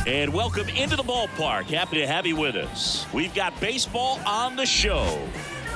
And welcome into the ballpark. Happy to have you with us. We've got baseball on the show.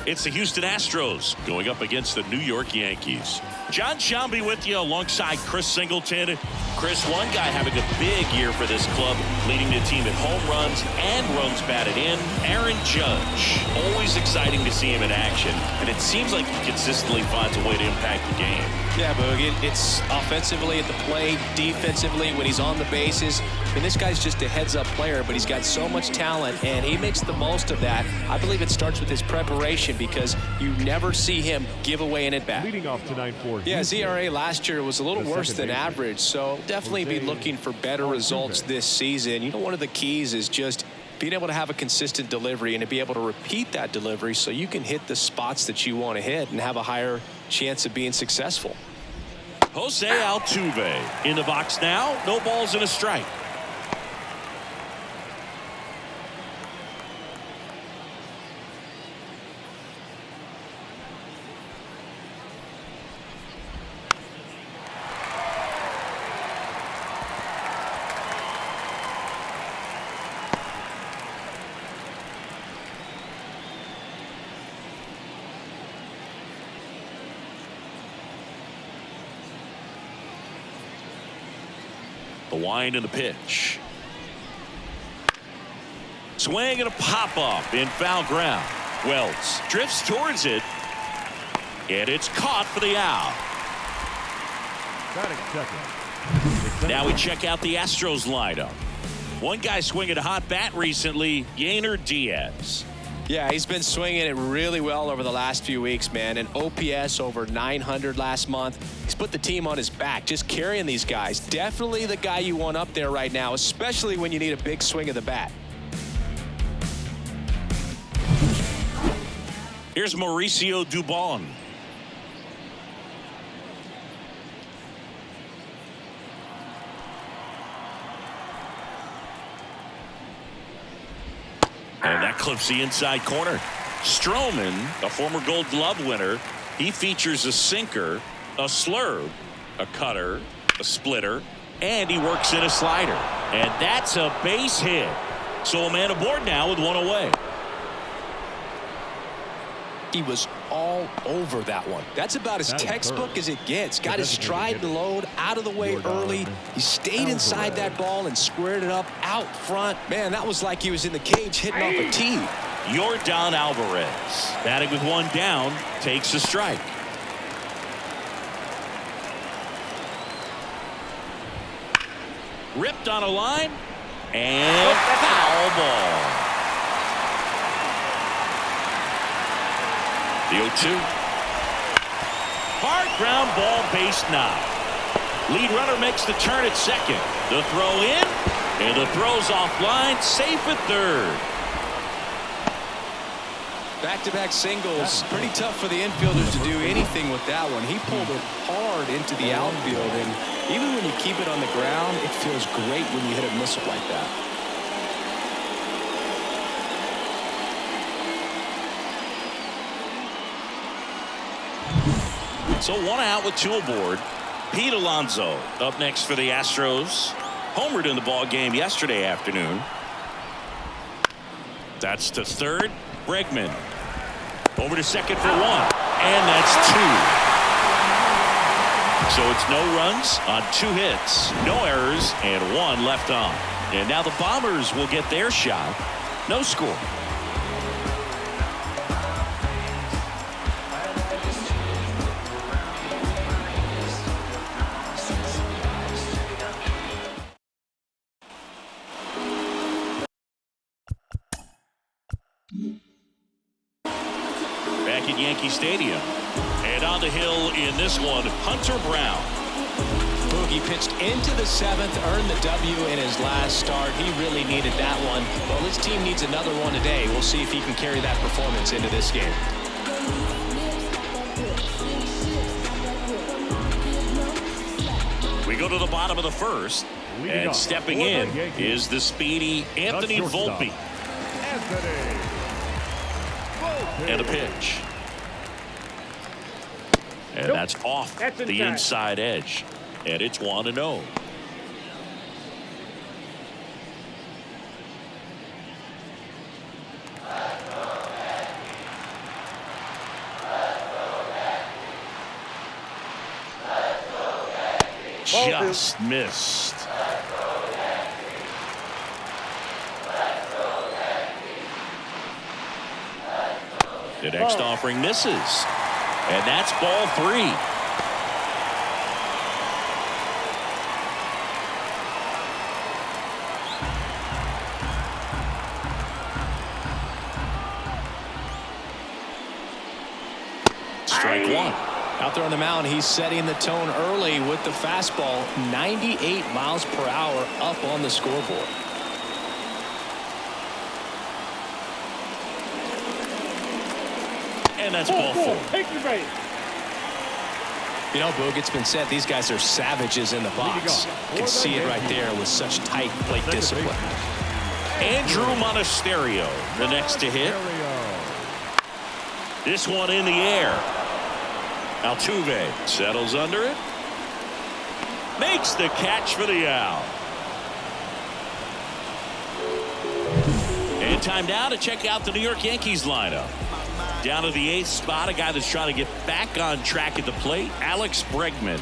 It's the Houston Astros going up against the New York Yankees. John Shambi with you alongside Chris Singleton. Chris, one guy having a big year for this club, leading the team in home runs and runs batted in, Aaron Judge. Always exciting to see him in action, and it seems like he consistently finds a way to impact the game. Yeah, Boog, it's offensively at the plate, defensively when he's on the bases. I mean, this guy's just a heads-up player, but he's got so much talent, and he makes the most of that. I believe it starts with his preparation because you never see him give away an at-bat. Leading off tonight for yeah, his ERA last year was a little worse than average, so definitely be looking for better results this season. You know, one of the keys is just being able to have a consistent delivery and to be able to repeat that delivery so you can hit the spots that you want to hit and have a higher chance of being successful. Jose Altuve in the box now. No balls and a strike. The wind and the pitch. Swing and a pop-up in foul ground. Wells drifts towards it. And it's caught for the out. Now we check out the Astros lineup. One guy swinging a hot bat recently, Yainer Diaz. Yeah, he's been swinging it really well over the last few weeks, man. An OPS over 900 last month. He's put the team on his back, just carrying these guys. Definitely the guy you want up there right now, especially when you need a big swing of the bat. Here's Mauricio Dubon. And that clips the inside corner. Stroman, a former Gold Glove winner, he features a sinker, a slurve, a cutter, a splitter, and he works in a slider. And that's a base hit. So a man aboard now with one away. He was all over that one. That's about as textbook as it gets. Got his stride and load out of the way early. He stayed inside that ball and squared it up out front. Man, that was like he was in the cage hitting off a tee. Yordan Alvarez, batting with one down, takes a strike. Ripped on a line, and foul ball. The 0-2. Hard ground ball, base knock. Lead runner makes the turn at second. The throw in, and the throw's offline, safe at third. Back-to-back singles. Pretty tough for the infielders to do anything with that one. He pulled it hard into the outfield, and even when you keep it on the ground, it feels great when you hit a missile like that. So one out with two aboard. Pete Alonso up next for the Astros. Homered in the ball game yesterday afternoon. That's to third. Bregman over to second for one, and that's two. So it's no runs on two hits, no errors, and one left on. And now the Bombers will get their shot. No score. Back at Yankee Stadium. And on the hill in this one, Hunter Brown. Boogie pitched into the seventh, earned the W in his last start. He really needed that one. Well, his team needs another one today. We'll see if he can carry that performance into this game. We go to the bottom of the first. And stepping in is the speedy Anthony Volpe. And a pitch. And that's off the inside edge. And it's 1-0. Just missed. The next offering misses. And that's ball 3. Strike 1. Out there on the mound, he's setting the tone early with the fastball. 98 miles per hour up on the scoreboard. And that's ball 4. Take your base. You know, Boog, it's been said these guys are savages in the box. You can see it right there with such tight plate discipline. Andrew Monasterio, the next to hit. This one in the air. Altuve settles under it. Makes the catch for the out. And time now to check out the New York Yankees lineup. Down to the 8th spot, a guy that's trying to get back on track at the plate, Alex Bregman.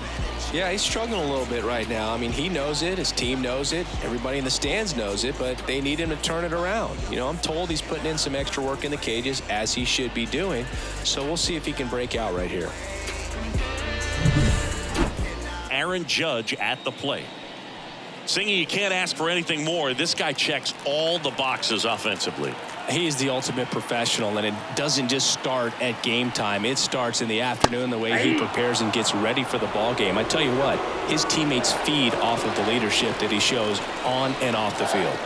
Yeah, he's struggling a little bit right now. I mean, he knows it. His team knows it. Everybody in the stands knows it, but they need him to turn it around. You know, I'm told he's putting in some extra work in the cages, as he should be doing. So we'll see if he can break out right here. Aaron Judge at the plate. Singing, you can't ask for anything more. This guy checks all the boxes offensively. He is the ultimate professional, and it doesn't just start at game time. It starts in the afternoon, the way he prepares and gets ready for the ball game. I tell you what, his teammates feed off of the leadership that he shows on and off the field.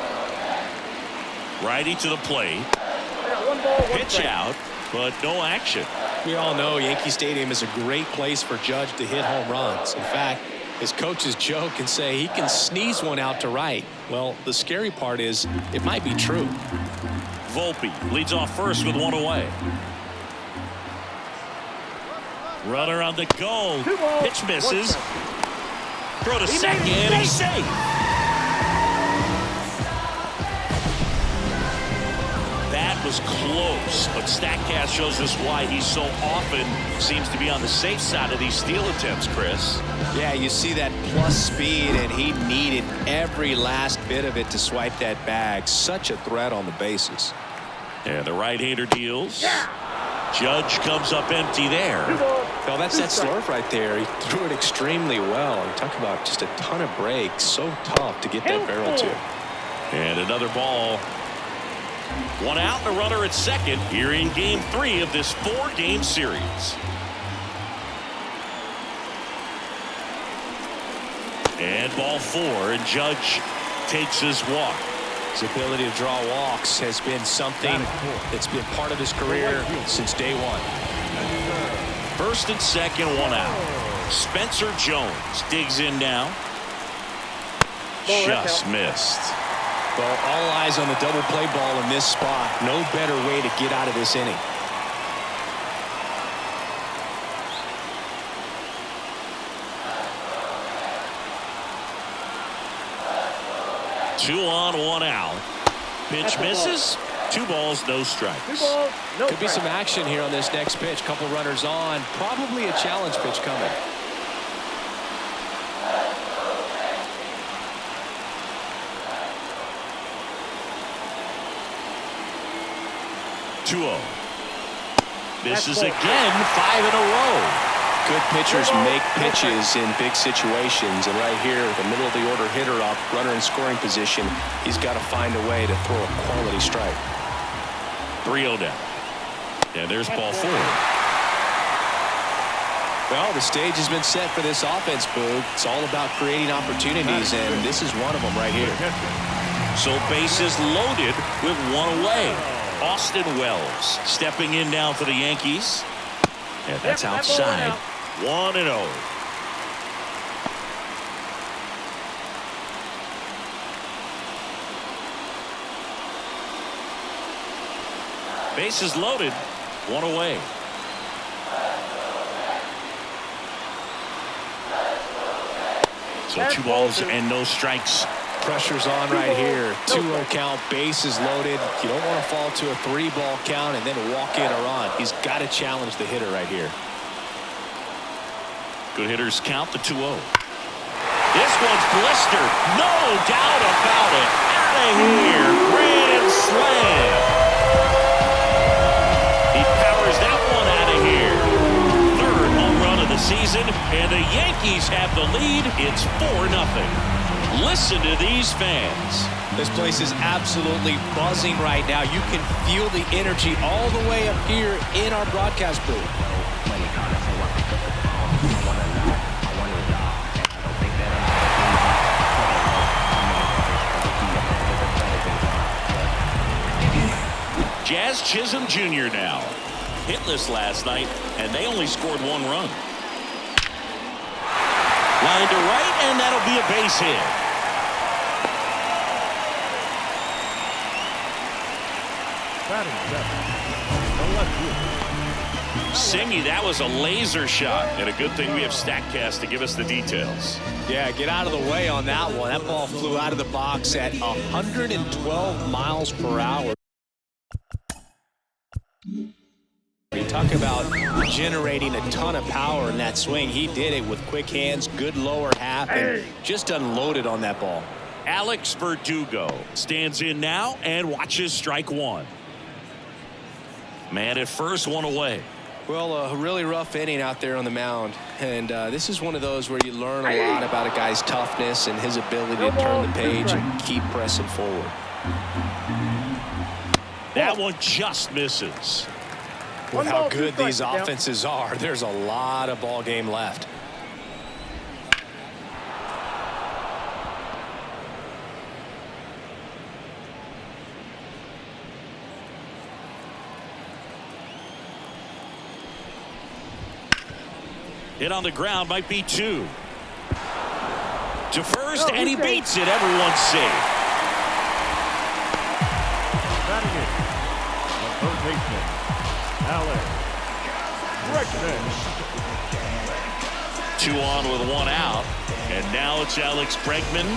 Righty to the plate. Pitch out, but no action. We all know Yankee Stadium is a great place for Judge to hit home runs. In fact, his coaches joke and say he can sneeze one out to right. Well, the scary part is it might be true. Volpe leads off first with 1 away. Runner on the go. Pitch misses. Throw to second. He's safe. That was close, but StatCast shows us why he so often seems to be on the safe side of these steal attempts, Chris. Yeah, you see that plus speed, and he needed every last bit of it to swipe that bag. Such a threat on the bases. And the right-hander deals. Judge comes up empty there. Well, that's that slurve right there. He threw it extremely well. You talk about just a ton of breaks. So tough to get that barrel to. And another ball. 1 out, and a runner at second here in game 3 of this 4-game series. And ball 4, and Judge takes his walk. His ability to draw walks has been something that's been part of his career since day one. First and second, 1 out. Spencer Jones digs in now. Just missed. Well, all eyes on the double play ball in this spot. No better way to get out of this inning. Two on, 1 out. Pitch misses. 2 balls, no strikes. Could be some action here on this next pitch. Couple runners on. Probably a challenge pitch coming. Misses again, 5 in a row. Good pitchers make pitches in big situations, and right here, the middle of the order hitter up, runner in scoring position, he's got to find a way to throw a quality strike. 3-0 down. And there's ball 4. Well, the stage has been set for this offense, Boog. It's all about creating opportunities, and this is one of them right here. So bases loaded with 1 away. Austin Wells stepping in now for the Yankees. And that's outside. 1-0. Bases loaded, 1 away. So 2 balls and no strikes. Pressure's on right here. 2-0 count, bases loaded. You don't want to fall to a 3-ball count and then walk in or on. He's got to challenge the hitter right here. Good hitters count the 2-0. This one's blistered. No doubt about it. Out of here. Grand slam. He powers that one out of here. Third home run of the season, and the Yankees have the lead. It's 4-0. Listen to these fans. This place is absolutely buzzing right now. You can feel the energy all the way up here in our broadcast booth. Jazz Chisholm Jr. now. Hitless last night, and they only scored 1 run. Line to right, and that'll be a base hit. Singy, that was a laser shot, and a good thing we have StatCast to give us the details. Yeah, get out of the way on that one. That ball flew out of the box at 112 miles per hour. You talk about generating a ton of power in that swing. He did it with quick hands, good lower half, and just unloaded on that ball. Alex Verdugo stands in now and watches strike one. Man at first, one away. Well, a really rough inning out there on the mound. And this is one of those where you learn a lot about a guy's toughness and his ability to turn the page and keep pressing forward. That one just misses. With how good these offenses are, there's a lot of ball game left. Hit on the ground, might be 2. To first, and he beats it. Everyone's safe. Batting it. The third baseman, Alex Bregman. 2 on with 1 out, and now it's Alex Bregman.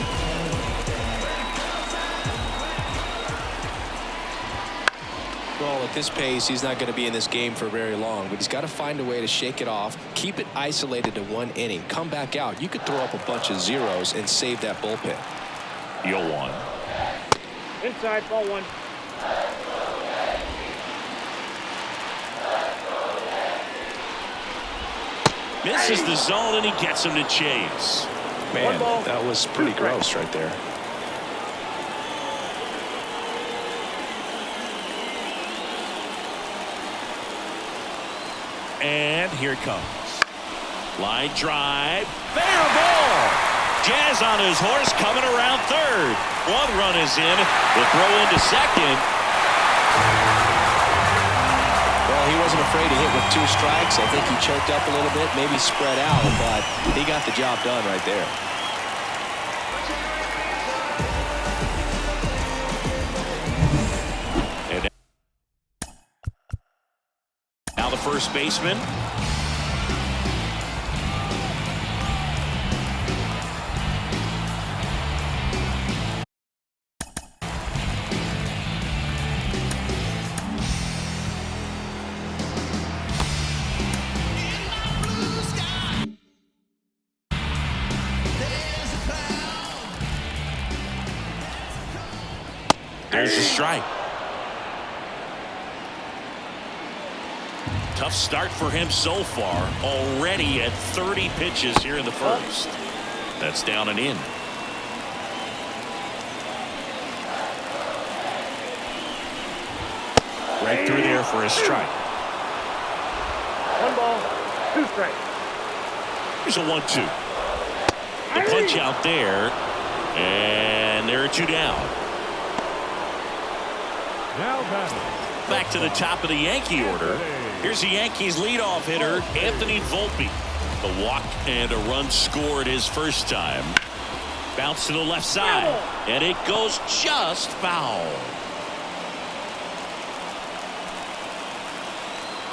Well, at this pace, he's not going to be in this game for very long, but he's got to find a way to shake it off, keep it isolated to 1 inning, come back out. You could throw up a bunch of zeros and save that bullpen. 0-1. Inside, ball 1. Misses the zone, and he gets him to chase. Man, that was pretty gross right there. And here it comes. Line drive. Fair ball. Jazz on his horse coming around third. 1 run is in. The throw into second. Well, he wasn't afraid to hit with 2 strikes. I think he choked up a little bit, maybe spread out, but he got the job done right there. And now the first baseman. There's a strike. Tough start for him so far. Already at 30 pitches here in the first. That's down and in. Right through there for a strike. 1 ball, 2 strikes. Here's a 1-2. The punch out there. And there are 2 down. Now batting. Back to the top of the Yankee order. Here's the Yankees leadoff hitter, Anthony Volpe. The walk and a run scored his first time. Bounce to the left side, and it goes just foul.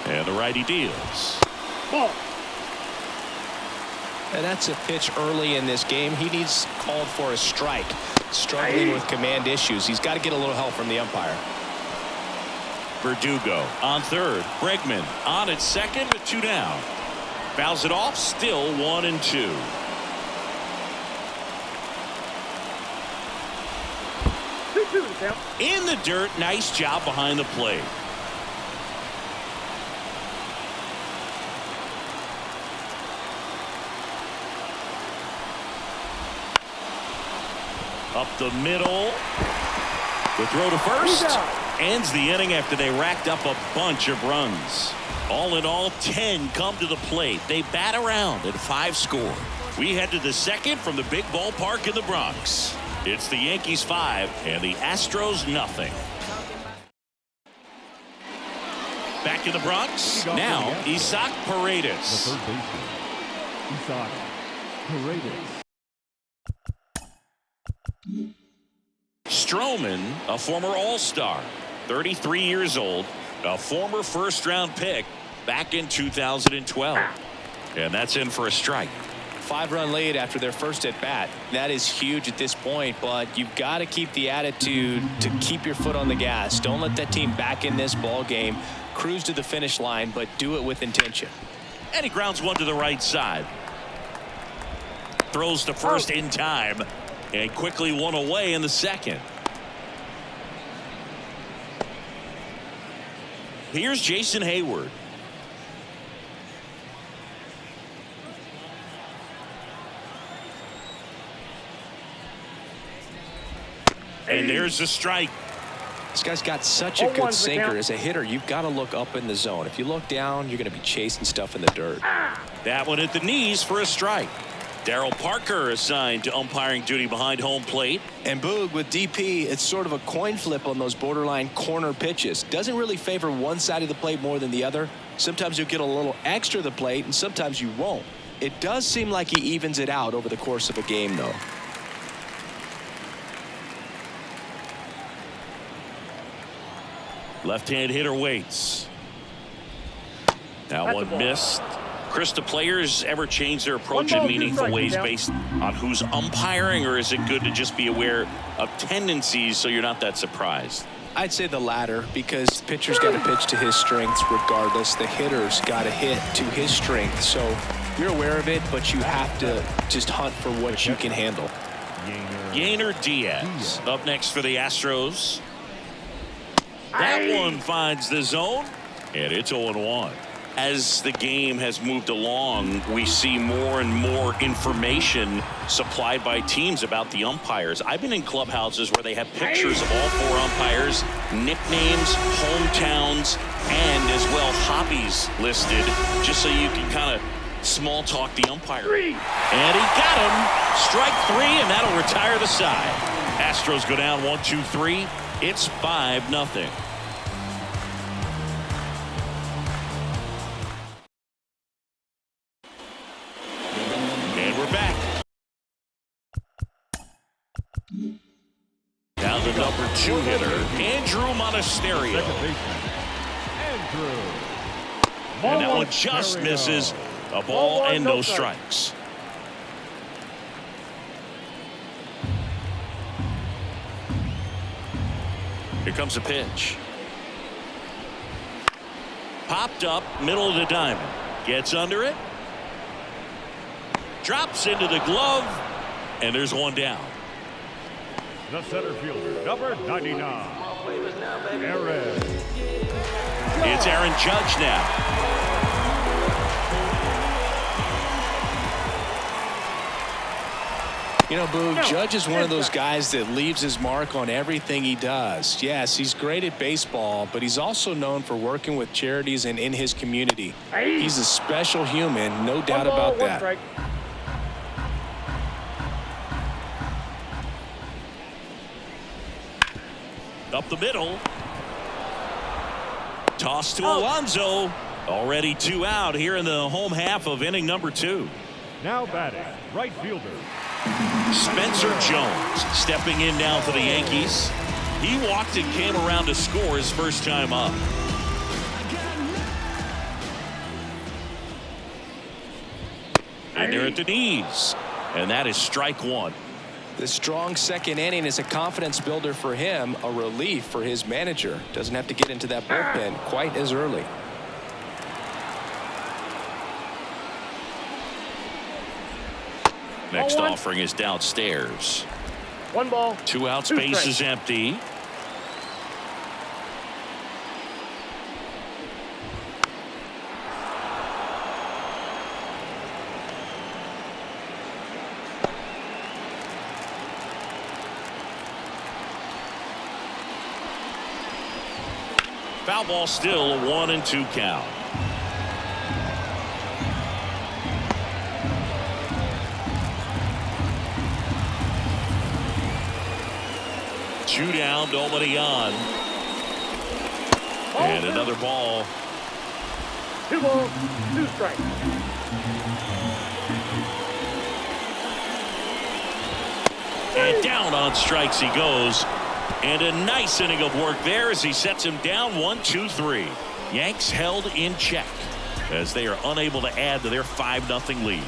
And the righty deals. Ball. And that's a pitch early in this game. He needs called for a strike. Struggling with command issues. He's got to get a little help from the umpire. Verdugo on third. Bregman on at second with 2 down. Fouls it off. Still 1-2. 2 to count. In the dirt, nice job behind the plate. Up the middle. The throw to first. Ends the inning after they racked up a bunch of runs. All in all, 10 come to the plate. They bat around and 5 score. We head to the second from the big ballpark in the Bronx. It's the Yankees 5 and the Astros nothing. Back in the Bronx, now Isaac Paredes. The third baseman, Isaac Paredes. Stroman, a former All-Star, 33 years old, a former first-round pick back in 2012. And that's in for a strike. 5-run lead after their first at bat. That is huge at this point, but you've got to keep the attitude to keep your foot on the gas. Don't let that team back in this ball game. Cruise to the finish line, but do it with intention. And he grounds one to the right side. Throws to first in time and quickly one away in the second. Here's Jason Hayward. And there's the strike. This guy's got such a good sinker. As a hitter, you've got to look up in the zone. If you look down, you're going to be chasing stuff in the dirt. That one at the knees for a strike. Darryl Parker assigned to umpiring duty behind home plate. And Boog, with DP, it's sort of a coin flip on those borderline corner pitches. Doesn't really favor one side of the plate more than the other. Sometimes you'll get a little extra the plate, and sometimes you won't. It does seem like he evens it out over the course of a game, though. Left-hand hitter waits. That one missed. Chris, do players ever change their approach in meaningful ways based on who's umpiring, or is it good to just be aware of tendencies so you're not that surprised? I'd say the latter, because the pitcher's got to pitch to his strengths regardless. The hitter's got to hit to his strength. So you're aware of it, but you have to just hunt for what you can handle. Yainer Diaz up next for the Astros. That one finds the zone, and it's 0-1. As the game has moved along, we see more and more information supplied by teams about the umpires. I've been in clubhouses where they have pictures of all 4 umpires, nicknames, hometowns, and as well hobbies listed, just so you can kind of small talk the umpire. And he got him. Strike 3, and that'll retire the side. Astros go down 1-2-3. It's 5-0. And we're back. Now the number 2 hitter, Andrew Monasterio. Second baseman, Andrew. And that one just misses. A ball and no strikes. Here comes a pitch. Popped up, middle of the diamond. Gets under it. Drops into the glove. And there's one down. The center fielder, number 99, Aaron. It's Aaron Judge now. You know, Boo, Judge is one of those guys that leaves his mark on everything he does. Yes, he's great at baseball, but he's also known for working with charities and in his community. He's a special human, no doubt about that. Up the middle. Toss to Alonso. Already 2 out here in the home half of inning number 2. Now batting, right fielder, Spencer Jones stepping in now for the Yankees. He walked and came around to score his first time up. And they're at the knees. And that is strike 1. The strong second inning is a confidence builder for him, a relief for his manager. Doesn't have to get into that bullpen quite as early. Next offering is downstairs. 1 ball. 2 outs, 2 base strikes. is empty. Foul ball, still a 1-2 count. Two down, nobody on. And another ball. 2 balls, 2 strikes. And down on strikes he goes. And a nice inning of work there as he sets him down 1-2-3. Yanks held in check as they are unable to add to their 5-0 lead.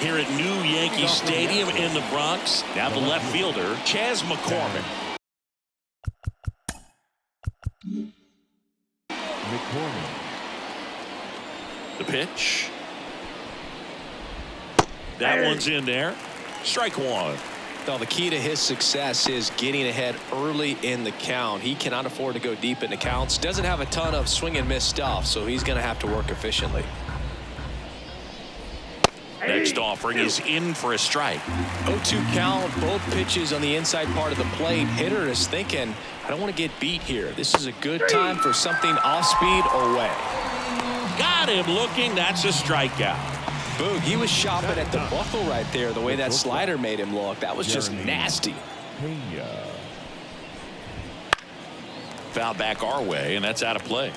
Here at New Yankee Stadium in the Bronx, now the left fielder, Chas McCormick. The pitch. That one's in there. Strike one. Now, the key to his success is getting ahead early in the count. He cannot afford to go deep in the counts. Doesn't have a ton of swing and miss stuff, so he's going to have to work efficiently. Next offering is in for a strike. 0-2 count, both pitches on the inside part of the plate. Hitter is thinking, I don't want to get beat here. This is a good time for something off speed or way. Got him looking. That's a strikeout. Boog, he was shopping at the buckle right there, the way that slider made him look. That was just nasty. Foul back our way, and that's out of play.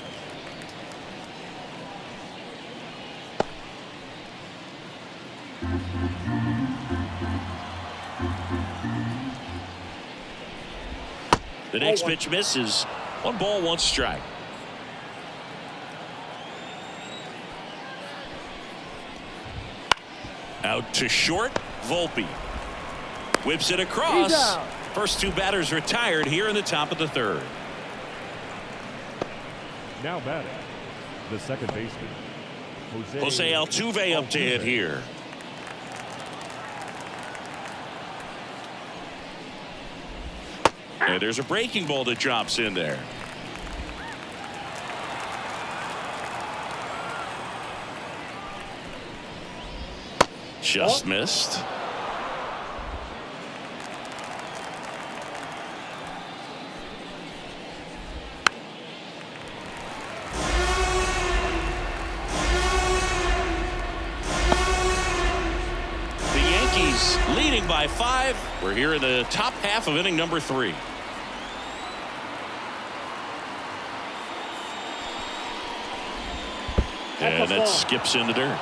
The next pitch misses. 1 ball, 1 strike. Out to short, Volpe. Whips it across. First 2 batters retired here in the top of the 3rd. Now batting, the second baseman, Jose Altuve up to hit here. And there's a breaking ball that drops in there. Just missed. The Yankees leading by 5. We're here in the top half of inning number 3. And that skips in the dirt.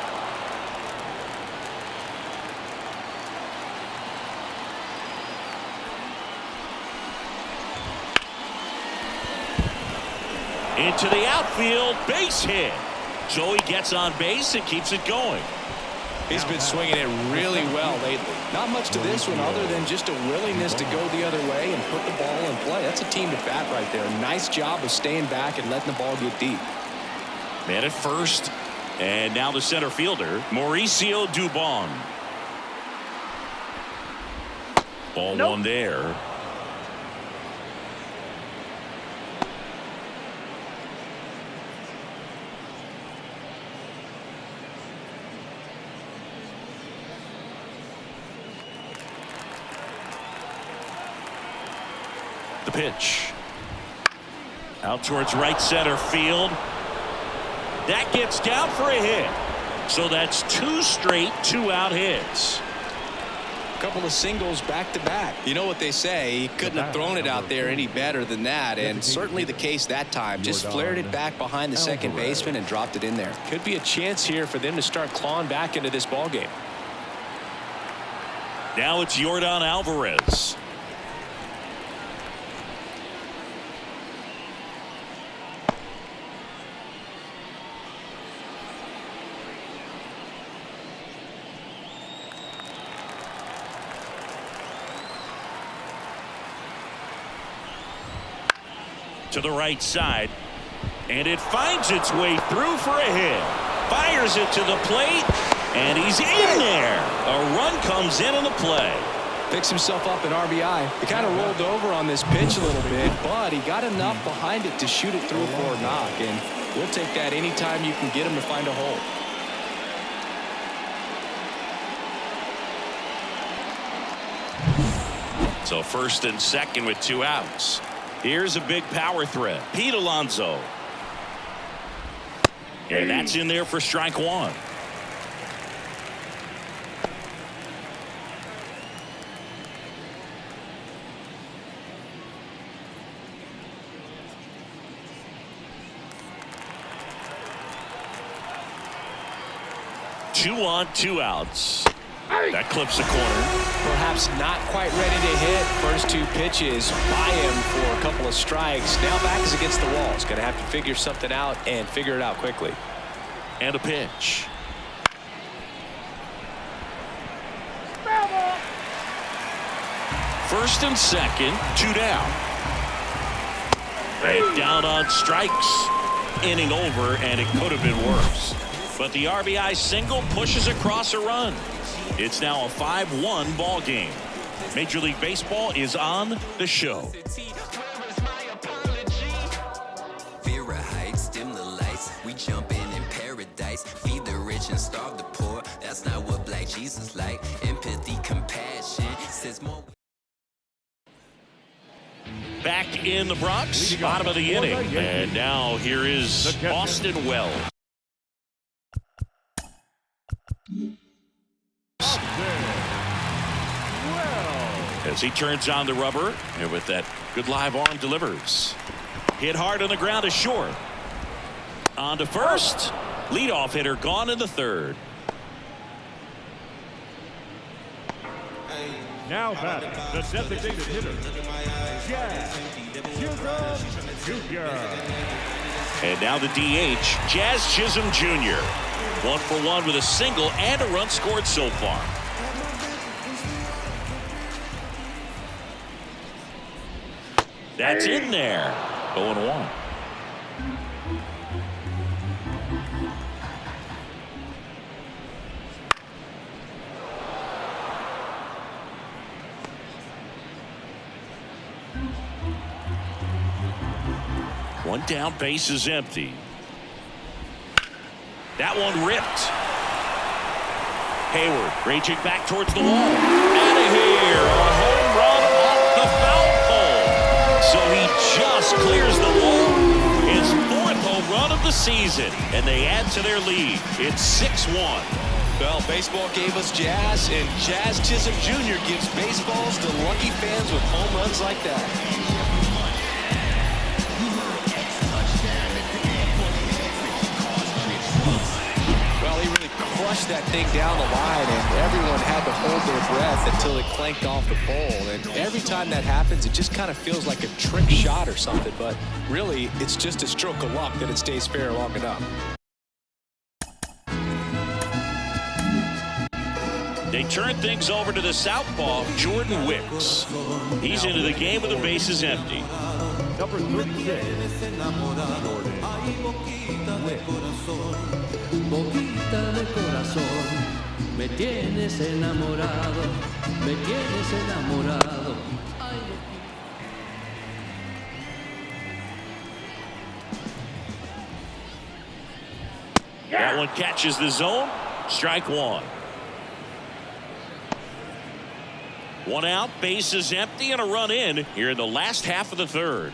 Into the outfield, base hit. So he gets on base and keeps it going. He's been swinging it really well lately. Not much to this one other than just a willingness to go the other way and put the ball in play. That's a team to bat right there. Nice job of staying back and letting the ball get deep. Man at first, and now the center fielder, Mauricio Dubon. Ball 1 there. The pitch. Out towards right center field. That gets down for a hit. So that's 2 straight 2-out hits. A couple of singles back to back. You know what they say, he couldn't have thrown it out there any better than that, and certainly the case that time. Just flared it back behind the second baseman and dropped it in there. Could be a chance here for them to start clawing back into this ball game. Now it's Yordan Alvarez. To the right side, and it finds its way through for a hit. Fires it to the plate, and he's in there. A run comes in on the play. Picks himself up an RBI. He kind of rolled over on this pitch a little bit, but he got enough behind it to shoot it through for a knock, and we'll take that anytime you can get him to find a hole. So first and second with 2 outs. Here's a big power threat. Pete Alonso. And that's in there for strike 1. Two on, 2 outs. That clips the corner. Perhaps not quite ready to hit. First 2 pitches by him for a couple of strikes. Now back is against the wall. He's going to have to figure something out and figure it out quickly. And a pitch. First and second, 2 down. And down on strikes. Inning over, and it could have been worse. But the RBI single pushes across a run. It's now a 5-1 ball game. Major League Baseball is on the show. Vera Heights, dim the lights. We jumping in paradise. Feed the rich and starve the poor. That's not what Black Jesus like. Empathy, compassion says more. Back in the Bronx, bottom of the inning. And now here is Austin Wells. As he turns on the rubber, and with that good live arm delivers. Hit hard on the ground to short. On to first. Leadoff hitter gone in the third. Now batting, the designated hitter, Jazz Chisholm Jr. And now the DH, Jazz Chisholm Jr. 1 for 1 with a single and a run scored so far. That's in there. 0-1. One down, base is empty. That one ripped. Hayward raging back towards the wall. Out of here. A home run off the foul pole. So he just clears the wall. His 4th home run of the season. And they add to their lead. It's 6-1. Well, baseball gave us Jazz, and Jazz Chisholm Jr. gives baseballs to lucky fans with home runs like that. Well, he really crushed that thing down the line, and everyone had to hold their breath until it clanked off the pole. And every time that happens, it just kind of feels like a trick shot or something. But really, it's just a stroke of luck that it stays fair long enough. They turn things over to the southpaw, Jordan Wicks. He's into the game with the bases empty. Number 36, Jordan Wicks. Boquita de corazón, me tienes enamorado, me tienes enamorado. That one catches the zone. Strike 1. 1 out, bases empty, and a run in here in the last half of the third.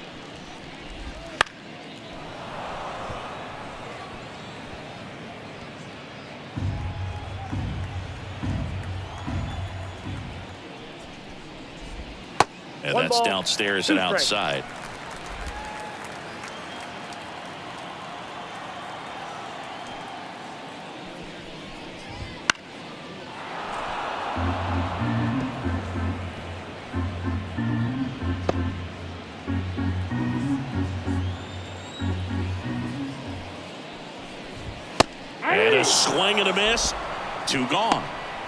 And One that's ball, downstairs 2 and strikes. outside. And a swing and a miss. 2 gone.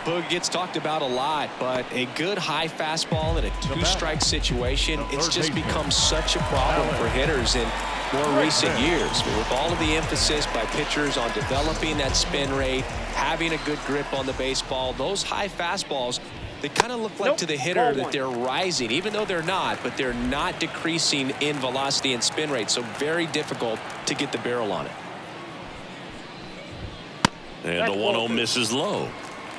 Boog gets talked about a lot, but a good high fastball in a two-strike situation, it's just become such a problem for hitters in more recent years. But with all of the emphasis by pitchers on developing that spin rate, having a good grip on the baseball, those high fastballs, they kind of look like to the hitter that they're rising, even though they're not, but they're not decreasing in velocity and spin rate, so very difficult to get the barrel on it. And the 1-0 misses low.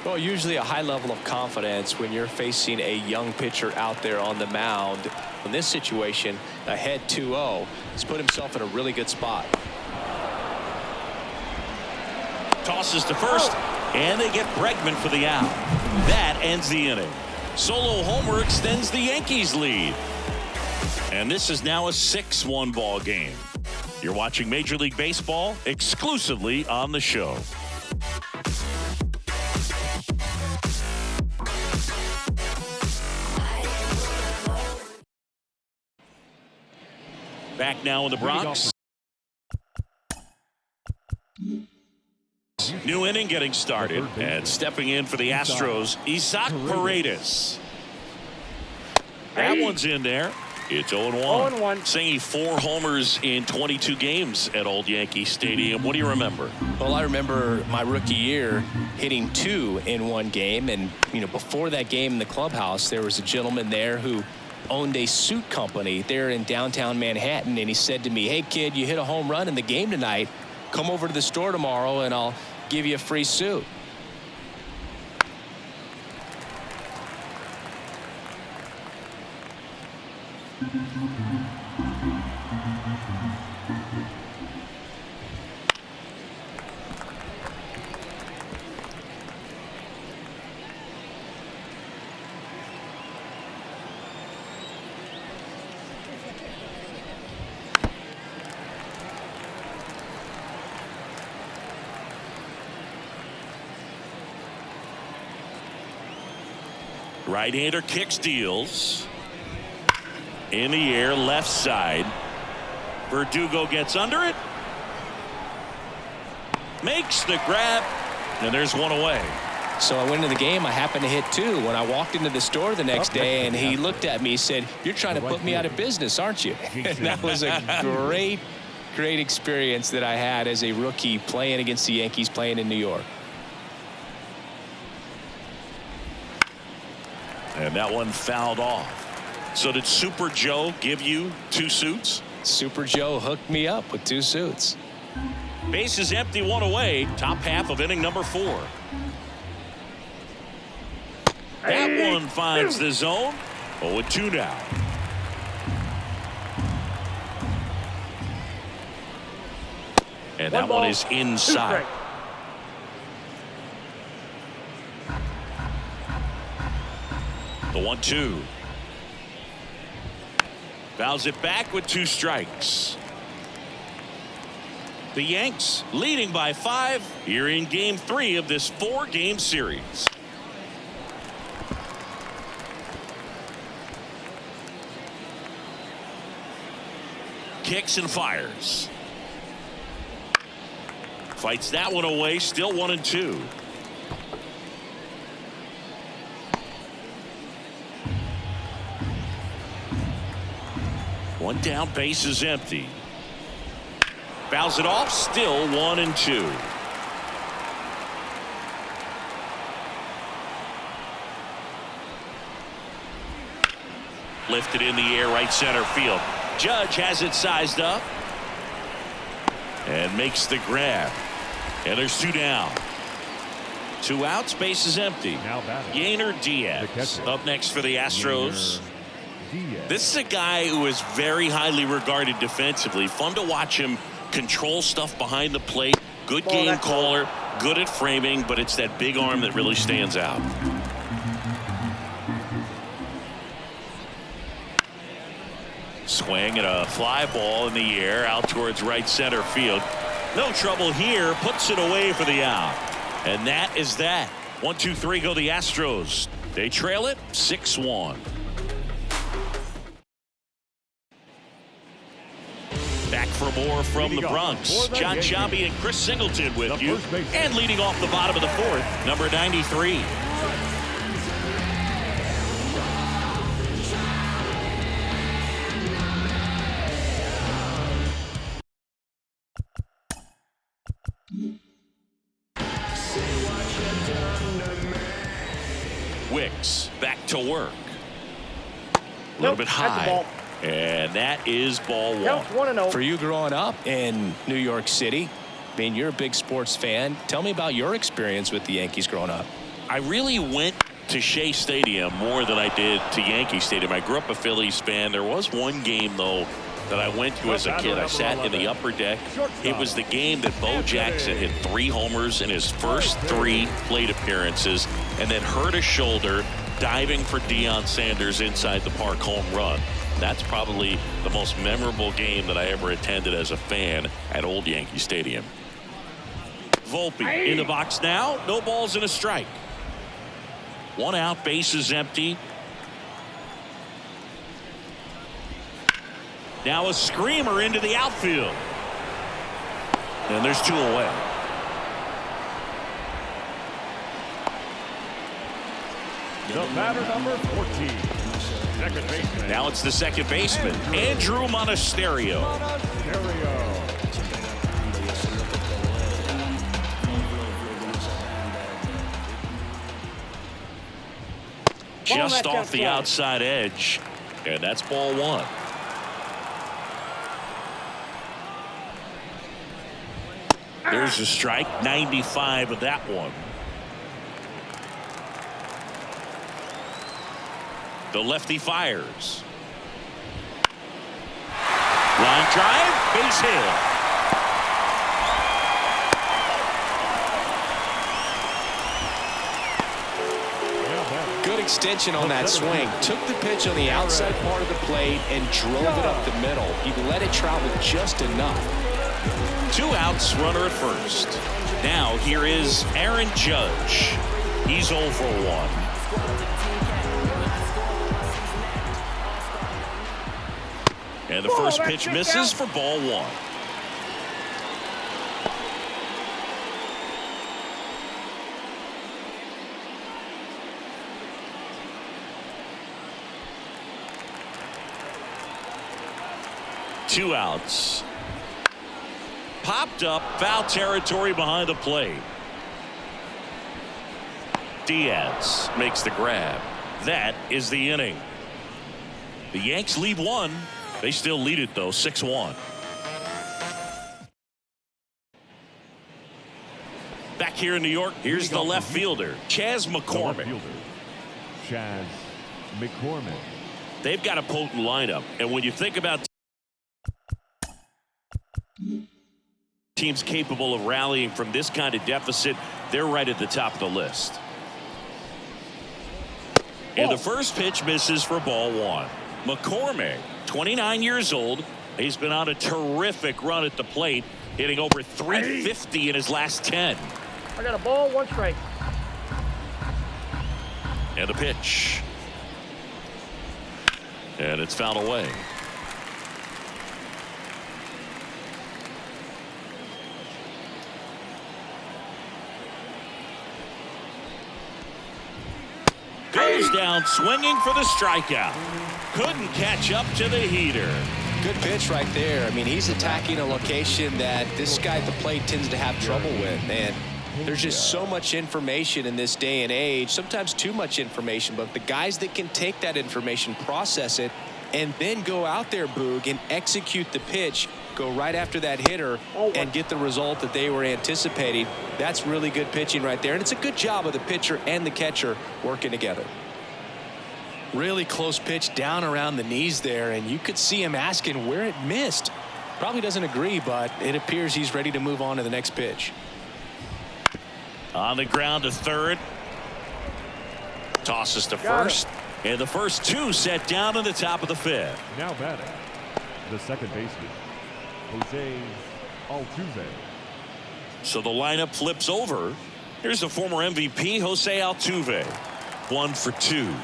Well, usually a high level of confidence when you're facing a young pitcher out there on the mound. In this situation, ahead 2-0, he's put himself in a really good spot. Tosses to first, and they get Bregman for the out. That ends the inning. Solo homer extends the Yankees lead. And this is now a 6-1 ball game. You're watching Major League Baseball exclusively on the show. Back now in the Bronx. New inning getting started, and stepping in for the Astros, Isaac Paredes. That one's in there. It's 0-1. Singing 4 homers in 22 games at Old Yankee Stadium. What do you remember? Well, I remember my rookie year hitting 2 in one game, and before that game in the clubhouse, there was a gentleman there who owned a suit company there in downtown Manhattan, and he said to me, "Hey kid, you hit a home run in the game tonight. Come over to the store tomorrow and I'll give you a free suit." Right-hander kicks, deals. In the air, left side. Verdugo gets under it. Makes the grab. And there's one away. So I went into the game. I happened to hit 2 when I walked into the store the next day, and he looked at me, he said, "You're trying to put me out of business, aren't you?" And that was a great experience that I had as a rookie playing against the Yankees, playing in New York. And that one fouled off. So did Super Joe give you 2 suits? Super Joe hooked me up with 2 suits. Base is empty, 1 away. Top half of inning number 4. That one finds the zone. 0-2 now. And that one is inside. The 1-2. Fouls it back with 2 strikes. The Yanks leading by 5 here in game 3 of this 4-game series. Kicks and fires. Fights that one away, still 1-2. One down, base is empty. Fouls it off, still 1-2. Lifted in the air, right center field. Judge has it sized up and makes the grab. And there's 2 down. 2 outs, base is empty. Yainer Diaz up next for the Astros. This is a guy who is very highly regarded defensively. Fun to watch him control stuff behind the plate. Good game caller, good at framing, but it's that big arm that really stands out. Swing and a fly ball in the air out towards right center field. No trouble here, puts it away for the out. And that is that. 1-2-3 go the Astros. They trail it 6-1. Back for more from the Bronx. John Sciambi and Chris Singleton with you. And leading off the bottom of the 4th, number 93, Wicks back to work. A little bit That's a high. ball. And that is ball one. Counts 1-0. For you growing up in New York City, I mean, you're a big sports fan. Tell me about your experience with the Yankees growing up. I really went to Shea Stadium more than I did to Yankee Stadium. I grew up a Phillies fan. There was one game, though, that I went to as a kid. I sat in the upper deck. It was the game that Bo Jackson hit 3 homers in his first 3 plate appearances and then hurt his shoulder diving for Deion Sanders inside the park home run. That's probably the most memorable game that I ever attended as a fan at Old Yankee Stadium. Volpe in the box now. No balls and a strike. 1 out, bases empty. Now a screamer into the outfield. And there's 2 away. The batter number 14. Second baseman. Now it's the second baseman, Andrew Monasterio. Just off the outside edge. And that's ball 1. There's a strike, 95 of that one. The lefty fires. Line drive, base hit. Good extension on that swing. Took the pitch on the outside part of the plate and drove it up the middle. He let it travel just enough. 2 outs, runner at first. Now here is Aaron Judge. He's 0 for 1. And the first pitch misses for ball 1. Two outs. Popped up, foul territory behind the plate. Diaz makes the grab. That is the inning. The Yanks lead 1. They still lead it, though, 6-1. Back here in New York, here's the left fielder, Chas McCormick. Chas McCormick. They've got a potent lineup. And when you think about teams capable of rallying from this kind of deficit, they're right at the top of the list. And the first pitch misses for ball 1. McCormick, 29 years old. He's been on a terrific run at the plate, hitting over 350 in his last 10. I got a ball, 1 strike. And the pitch. And it's fouled away. Goes down swinging for the strikeout. Couldn't catch up to the heater. Good pitch right there. I mean, he's attacking a location that this guy at the plate tends to have trouble with. And there's just so much information in this day and age, sometimes too much information. But the guys that can take that information, process it, and then go out there, Boog, and execute the pitch, go right after that hitter and get the result that they were anticipating. That's really good pitching right there. And it's a good job of the pitcher and the catcher working together. Really close pitch down around the knees there, and you could see him asking where it missed. Probably doesn't agree, but it appears he's ready to move on to the next pitch. On the ground to third. Tosses to first. And the first 2 set down in the top of the 5th. Now batting, the second baseman, Jose Altuve. So the lineup flips over. Here's the former MVP, Jose Altuve. 1 for 2.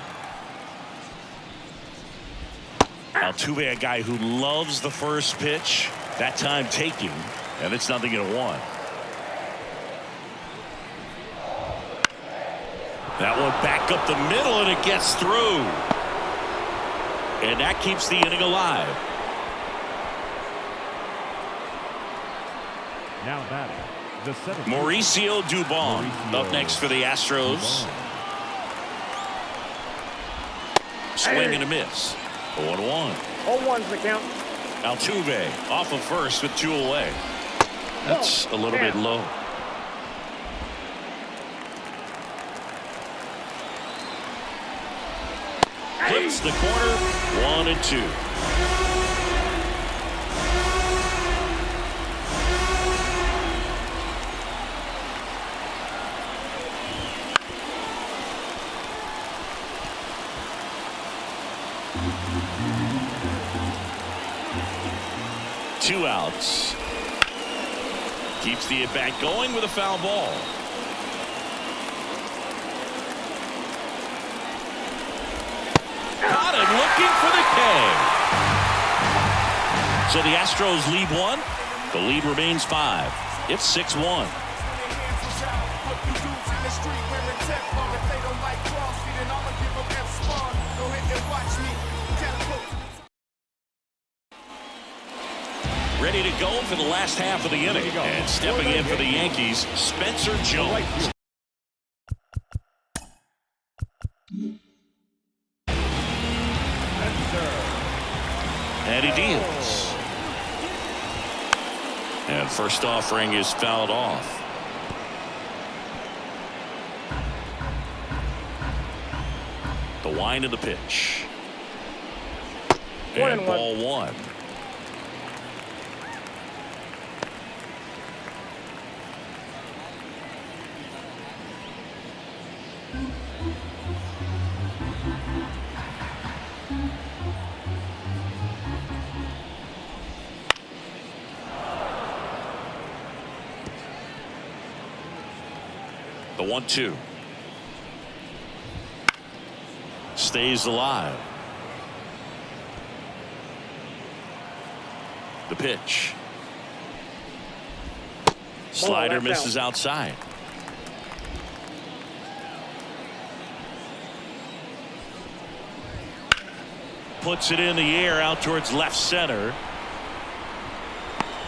Altuve, a guy who loves the first pitch. That time taking. And it's 0-1. That one back up the middle, and it gets through. And that keeps the inning alive. Now batting, Mauricio Dubon up next for the Astros. Swing and a miss. 0-1. 0-1's the count. Altuve off of first with 2 away. That's a little bit low. Hits the corner. 1-2. Two outs. Keeps the at-bat going with a foul ball. Caught him looking for the K. So the Astros lead 1. The lead remains 5. It's 6-1. Ready to go for the last half of the inning. And stepping in for the Yankees, Spencer Jones. And he deals. And first offering is fouled off. The wind of the pitch. And ball 1. The 1-2 stays alive. The pitch. Slider misses outside. Puts it in the air out towards left center.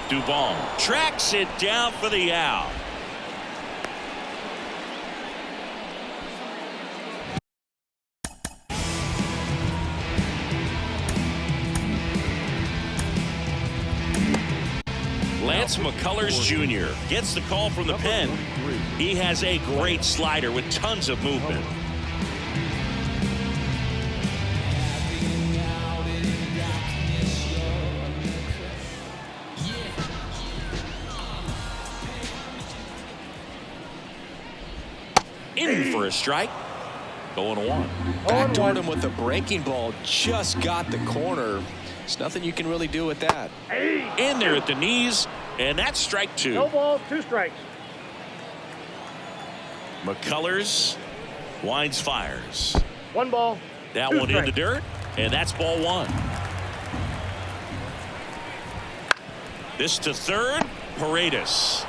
Dubon tracks it down for the out. Lance McCullers Jr. gets the call from the pen. He has a great slider with tons of movement. In for a strike. 0-1. Back toward him with the breaking ball. Just got the corner. There's nothing you can really do with that. In there at the knees, and that's strike 2. No balls, 2 strikes. McCullers winds, fires. 1 ball. That 2 one strikes. in the dirt, and that's ball 1. This to third. Paredes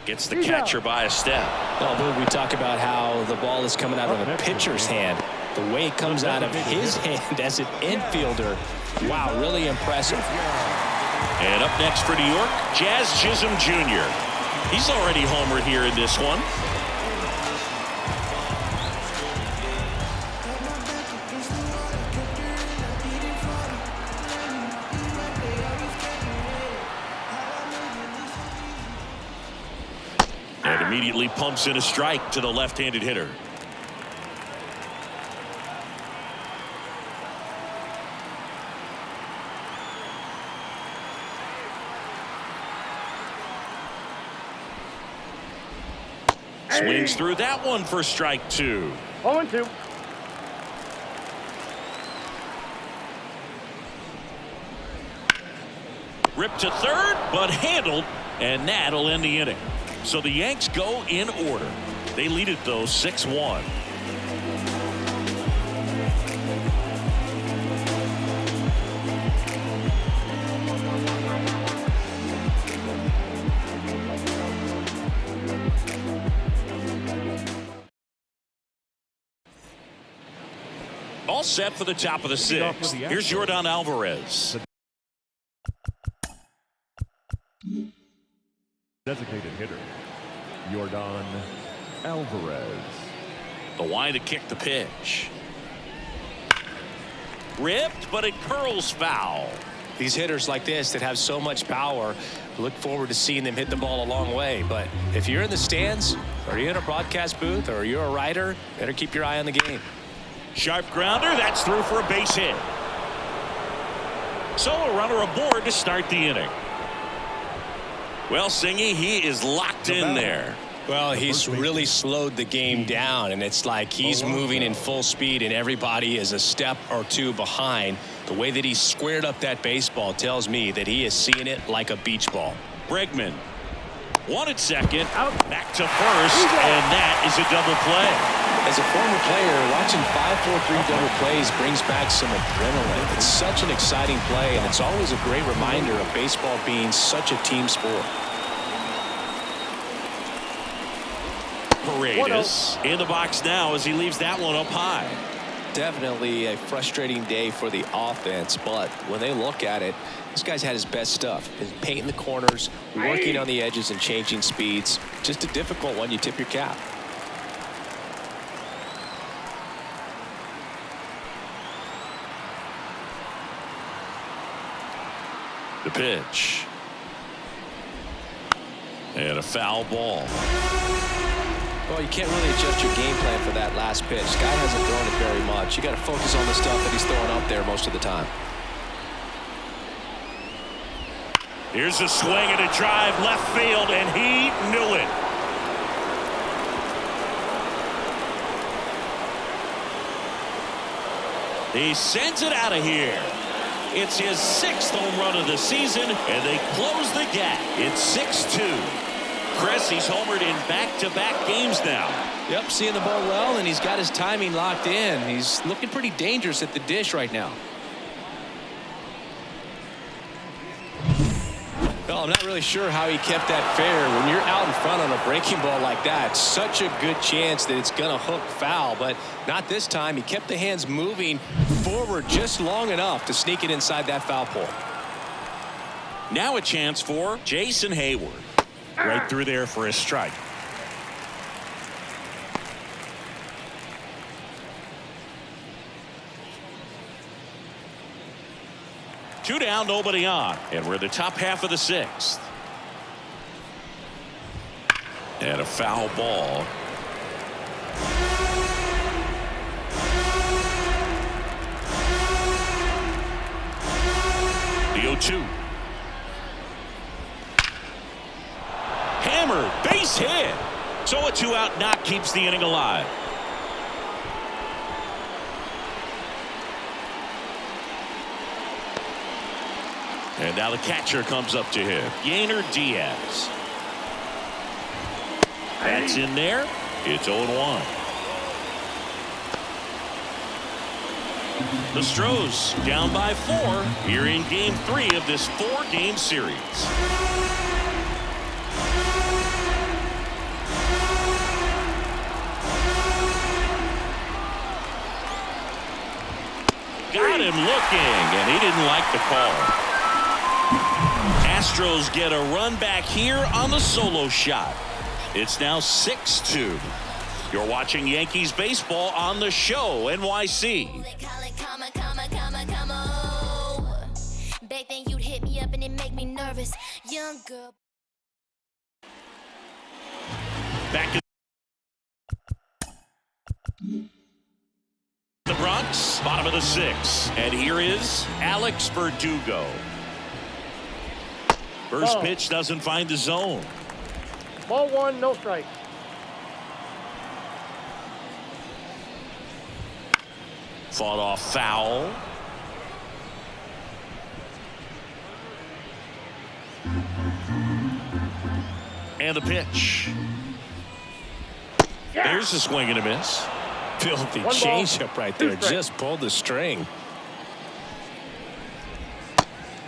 gets the catcher by a step. Well, Boo, we talk about how the ball is coming out of a pitcher's hand. The way it comes out of his hand as an infielder. Wow, really impressive. And up next for New York, Jazz Chisholm Jr. He's already homered here in this one. And immediately pumps in a strike to the left-handed hitter. Swings through that one for strike 2. 0-2. Ripped to third, but handled, and that'll end the inning. So the Yanks go in order. They lead it, though, 6-1. All set for the top of the 6th. Here's Yordan Alvarez. Designated hitter, Yordan Alvarez. The line to kick the pitch. Ripped, but it curls foul. These hitters like this that have so much power, look forward to seeing them hit the ball a long way. But if you're in the stands, or you're in a broadcast booth, or you're a writer, better keep your eye on the game. Sharp grounder, that's through for a base hit. So a runner aboard to start the inning. Well, Singy, he is locked in there. Well, he's really slowed the game down, and it's like he's moving in full speed, and everybody is a step or two behind. The way that he squared up that baseball tells me that he is seeing it like a beach ball. Bregman wanted second, back to first, and that is a double play. As a former player, watching 5-4-3 double plays brings back some adrenaline. It's such an exciting play, and it's always a great reminder of baseball being such a team sport. Paredes in the box now as he leaves that one up high. Definitely a frustrating day for the offense, but when they look at it, this guy's had his best stuff. He's painting the corners, working on the edges, and changing speeds. Just a difficult one. You tip your cap. The pitch. And a foul ball. Well, you can't really adjust your game plan for that last pitch. Guy hasn't thrown it very much. You got to focus on the stuff that he's throwing up there most of the time. Here's a swing and a drive left field, and he knew it. He sends it out of here. It's his 6th home run of the season, and they close the gap. It's 6-2. Chris, he's homered in back-to-back games now. Yep, seeing the ball well, and he's got his timing locked in. He's looking pretty dangerous at the dish right now. Well, I'm not really sure how he kept that fair. When you're out in front on a breaking ball like that, such a good chance that it's going to hook foul, but not this time. He kept the hands moving forward just long enough to sneak it inside that foul pole. Now a chance for Jason Hayward. Right through there for a strike. Two down, nobody on, and we're in the top half of the 6th. And a foul ball. The 0-2. Hammered, base hit. So a 2-out knock keeps the inning alive. And now the catcher comes up to him. Yainer Diaz. That's in there. It's 0-1. The Astros down by 4 here in game 3 of this 4-game series. Got him looking, and he didn't like the call. Astros get a run back here on the solo shot. It's now 6-2. You're watching Yankees baseball on the show, NYC. Back then you'd hit me up and it make me nervous. Young girl. Back in the Bronx, bottom of the 6th. And here is Alex Verdugo. First pitch doesn't find the zone. Ball 1, no strike. Fought off foul. And the pitch. There's a swing and a miss. Filthy changeup right there. Just pulled the string.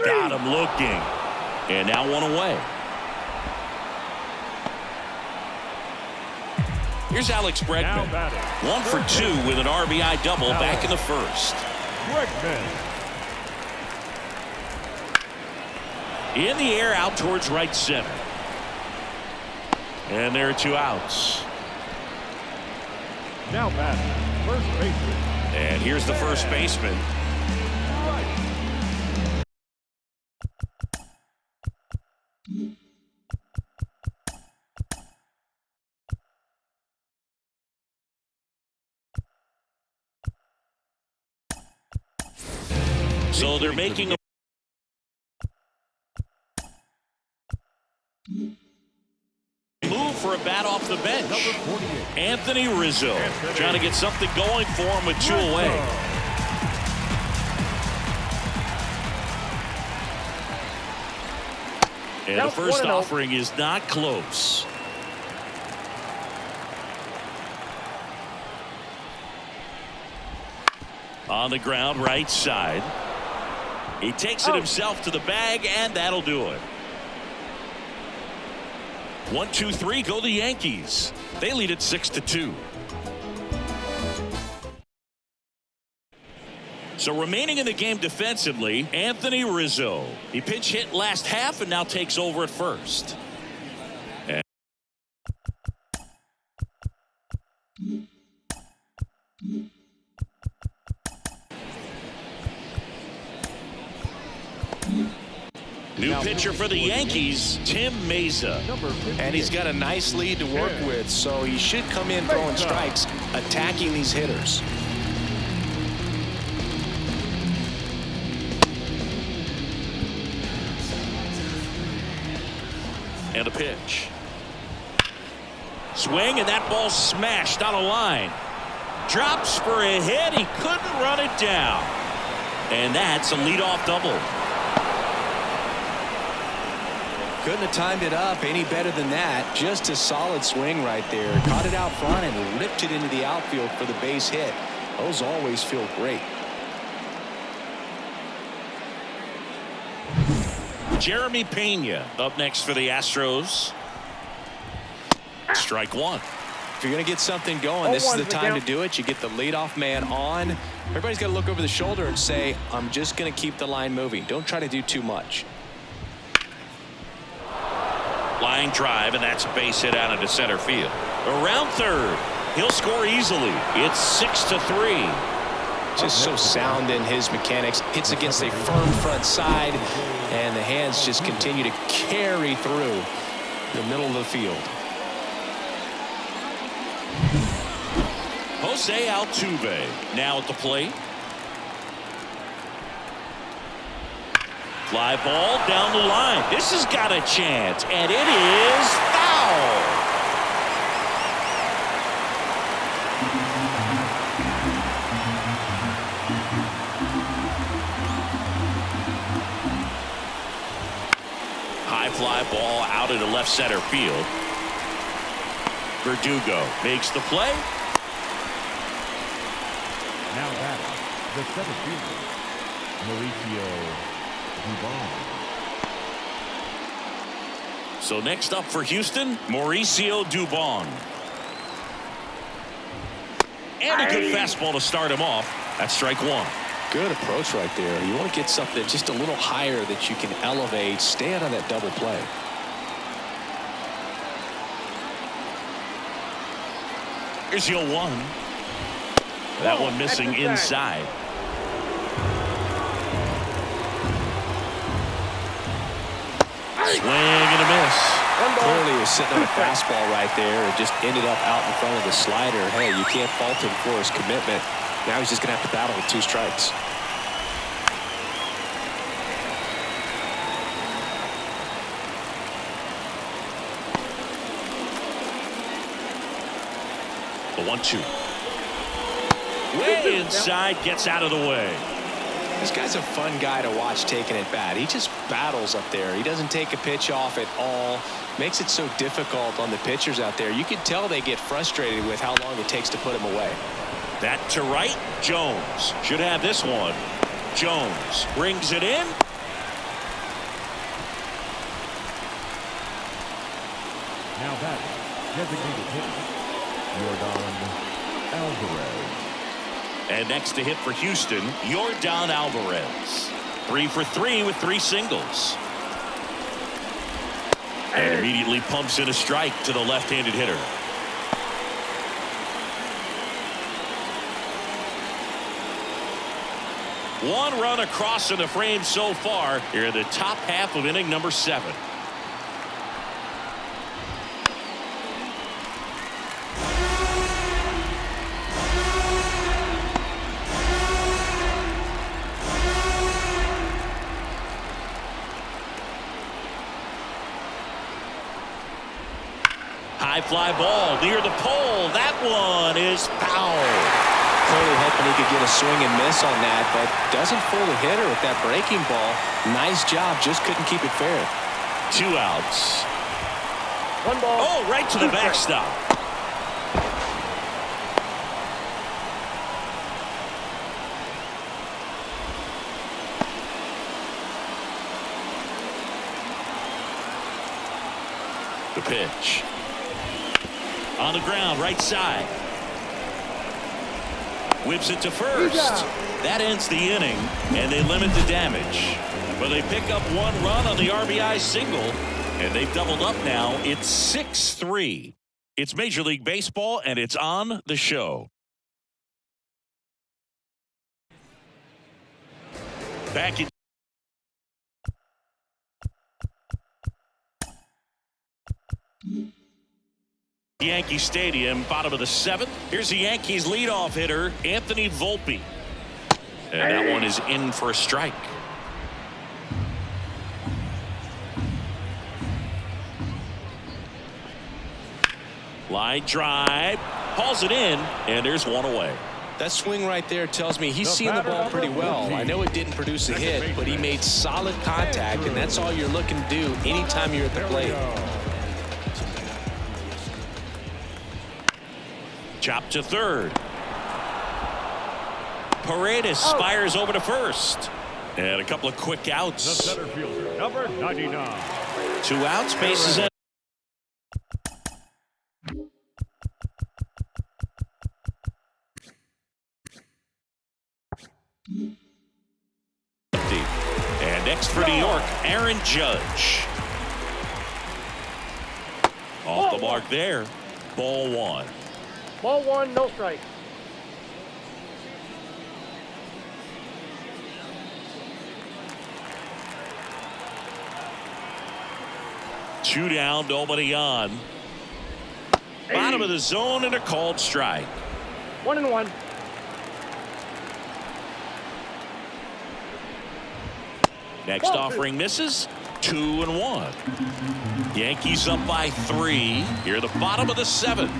Got him looking. And now one away. Here's Alex Bregman. 1 for 2 with an RBI double back in the 1st. Bregman. In the air out towards right center. And there are 2 outs. Now batting, first baseman. And here's the first baseman. So they're making a move for a bat off the bench. Anthony Rizzo trying to get something going for him with 2 away. And the first offering is not close. On the ground, right side. He takes it himself to the bag, and that'll do it. 1, 2, 3, go the Yankees. They lead it 6-2. So remaining in the game defensively, Anthony Rizzo. He pinch hit last half and now takes over at first. New pitcher for the Yankees, Tim Meza. And he's got a nice lead to work with, so he should come in throwing strikes, attacking these hitters. And a pitch. Swing, and that ball smashed on a line. Drops for a hit. He couldn't run it down. And that's a leadoff double. Couldn't have timed it up any better than that. Just a solid swing right there. Caught it out front and ripped it into the outfield for the base hit. Those always feel great. Jeremy Pena up next for the Astros. Strike 1. If you're going to get something going, this is the time to do it. You get the leadoff man on. Everybody's got to look over the shoulder and say, I'm just going to keep the line moving. Don't try to do too much. Line drive, and that's a base hit out into center field. Around third. He'll score easily. It's 6-3. Just so sound in his mechanics. Hits against a firm front side, and the hands just continue to carry through the middle of the field. Jose Altuve now at the plate. Fly ball down the line. This has got a chance, and it is foul. High fly ball out into left center field. Verdugo makes the play. Now batting, the center fielder, Mauricio Dubon. So next up for Houston, Mauricio Dubon. And a good fastball to start him off. That's strike 1. Good approach right there. You want to get something just a little higher that you can elevate. Stay out of that double play. Here's your 1. That one missing inside. Swing and a miss. Clearly he was sitting on a fastball right there and just ended up out in front of the slider. Hey, you can't fault him for his commitment. Now he's just going to have to battle with 2 strikes. The 1-2. Way inside, gets out of the way. This guy's a fun guy to watch taking at bat. He just battles up there. He doesn't take a pitch off at all. Makes it so difficult on the pitchers out there. You can tell they get frustrated with how long it takes to put him away. That to right. Jones should have this one. Jones brings it in. Now batting, designated hitter, Yordan Alvarez. And next to hit for Houston, Yordan Alvarez. 3 for 3 with 3 singles. And immediately pumps in a strike to the left-handed hitter. One run across in the frame so far here in the top half of inning number 7. High fly ball near the pole. That one is foul. Clearly hoping he could get a swing and miss on that, but doesn't fool the hitter with that breaking ball. Nice job, just couldn't keep it fair. 2 outs. 1 ball. Oh, right to the backstop. The pitch. On the ground, right side. Whips it to first. That ends the inning, and they limit the damage. But they pick up 1 run on the RBI single, and they've doubled up now. It's 6-3. It's Major League Baseball, and it's on the show. Back in Yankee Stadium, bottom of the 7th. Here's the Yankees leadoff hitter, Anthony Volpe. And that one is in for a strike. Line drive, hauls it in, and there's one away. That swing right there tells me he's seeing the ball pretty well. I know it didn't produce a hit, but he made solid contact, and that's all you're looking to do anytime you're at the plate. Chop to third. Paredes fires over to first. And a couple of quick outs. The center fielder, number 99. 2 outs, bases in. And next for New York, Aaron Judge. Off the mark there. Ball 1. Ball 1, no strike. Two down, nobody on. Bottom of the zone and a called strike. 1-1. Next offering misses. 2-1. Yankees up by 3. Here at the bottom of the 7th.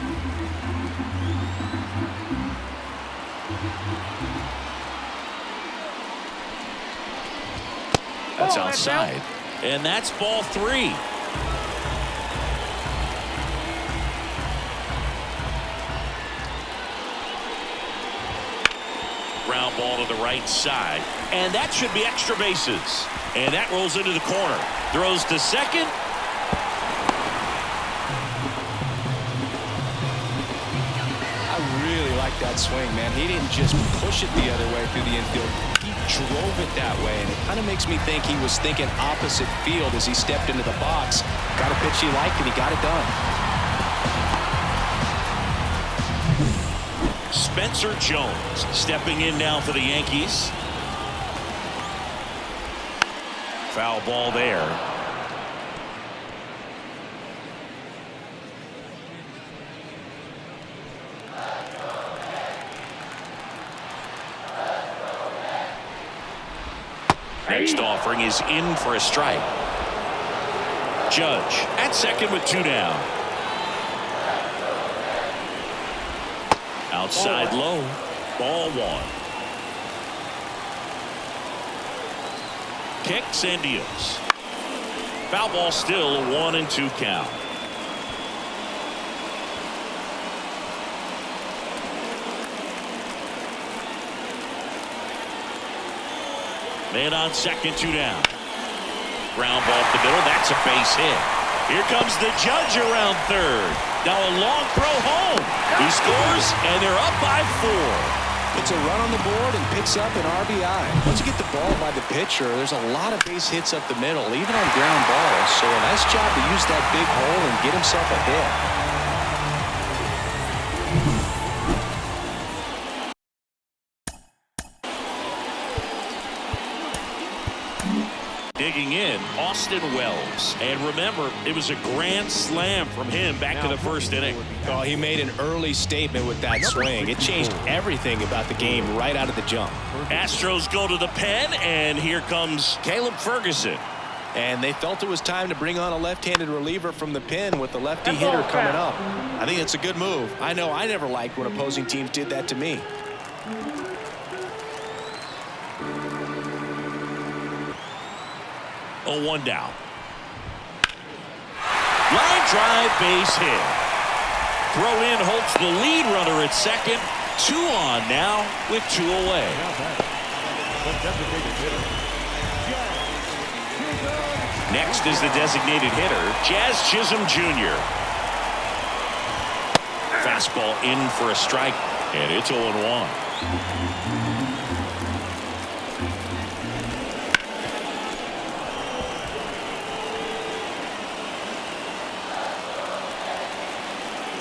That's outside. And that's ball 3. Ground ball to the right side. And that should be extra bases. And that rolls into the corner. Throws to second. I really like that swing, man. He didn't just push it the other way through the infield. He drove it that way, and it kind of makes me think he was thinking opposite field as he stepped into the box. Got a pitch he liked, and he got it done. Spencer Jones stepping in now for the Yankees. Foul ball there. Next offering is in for a strike. Judge at second with 2 down. Outside low. Ball 1. Kicks and deals. Foul ball still a 1-2 count. Man on second, 2 down. Ground ball up the middle. That's a base hit. Here comes the Judge around third. Now a long throw home. He scores, and they're up by 4. puts a run on the board and picks up an RBI. Once you get the ball by the pitcher, there's a lot of base hits up the middle, even on ground balls. So a nice job to use that big hole and get himself a hit. Digging in, Austin Wells. And remember, it was a grand slam from him back to the first inning. Oh, he made an early statement with that swing. It changed everything about the game right out of the jump. Astros go to the pen, and here comes Caleb Ferguson. And they felt it was time to bring on a left-handed reliever from the pen with the lefty hitter coming up. I think it's a good move. I know I never liked when opposing teams did that to me. Oh, 1 down. Line drive, base hit. Throw in Holtz, the lead runner at second. 2 on now with 2 away. Next is the designated hitter, Jazz Chisholm Jr. Fastball in for a strike, and it's 0-1.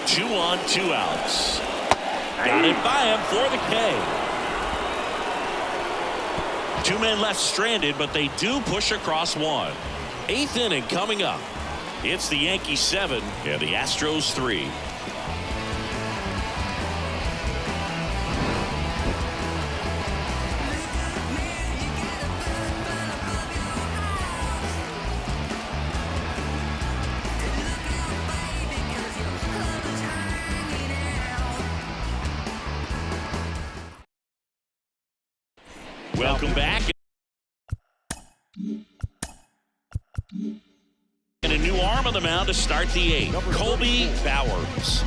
Two on, 2 outs. Got it by him for the K. 2 men left stranded, but they do push across 1. 8th inning coming up. It's the Yankees 7 and the Astros 3. Welcome back. And a new arm on the mound to start the 8th. Colby Bowers.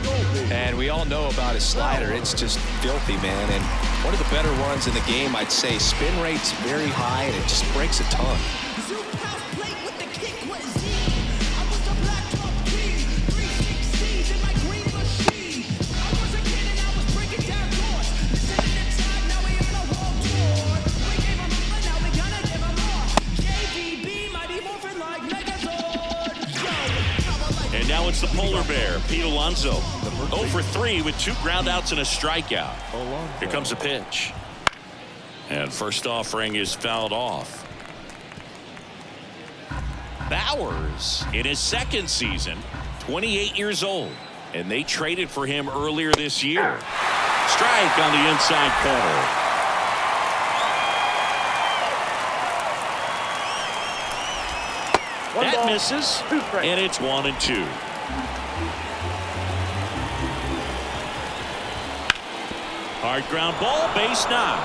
And we all know about his slider. It's just filthy, man. And one of the better ones in the game, I'd say. Spin rate's very high, and it just breaks a ton. And now it's the polar bear, Pete Alonso. 0 for 3 with 2 groundouts and a strikeout. Here comes a pitch. And first offering is fouled off. Bowers in his 2nd season, 28 years old. And they traded for him earlier this year. Strike on the inside corner. That misses, and it's 1-2. Hard ground ball, base 9.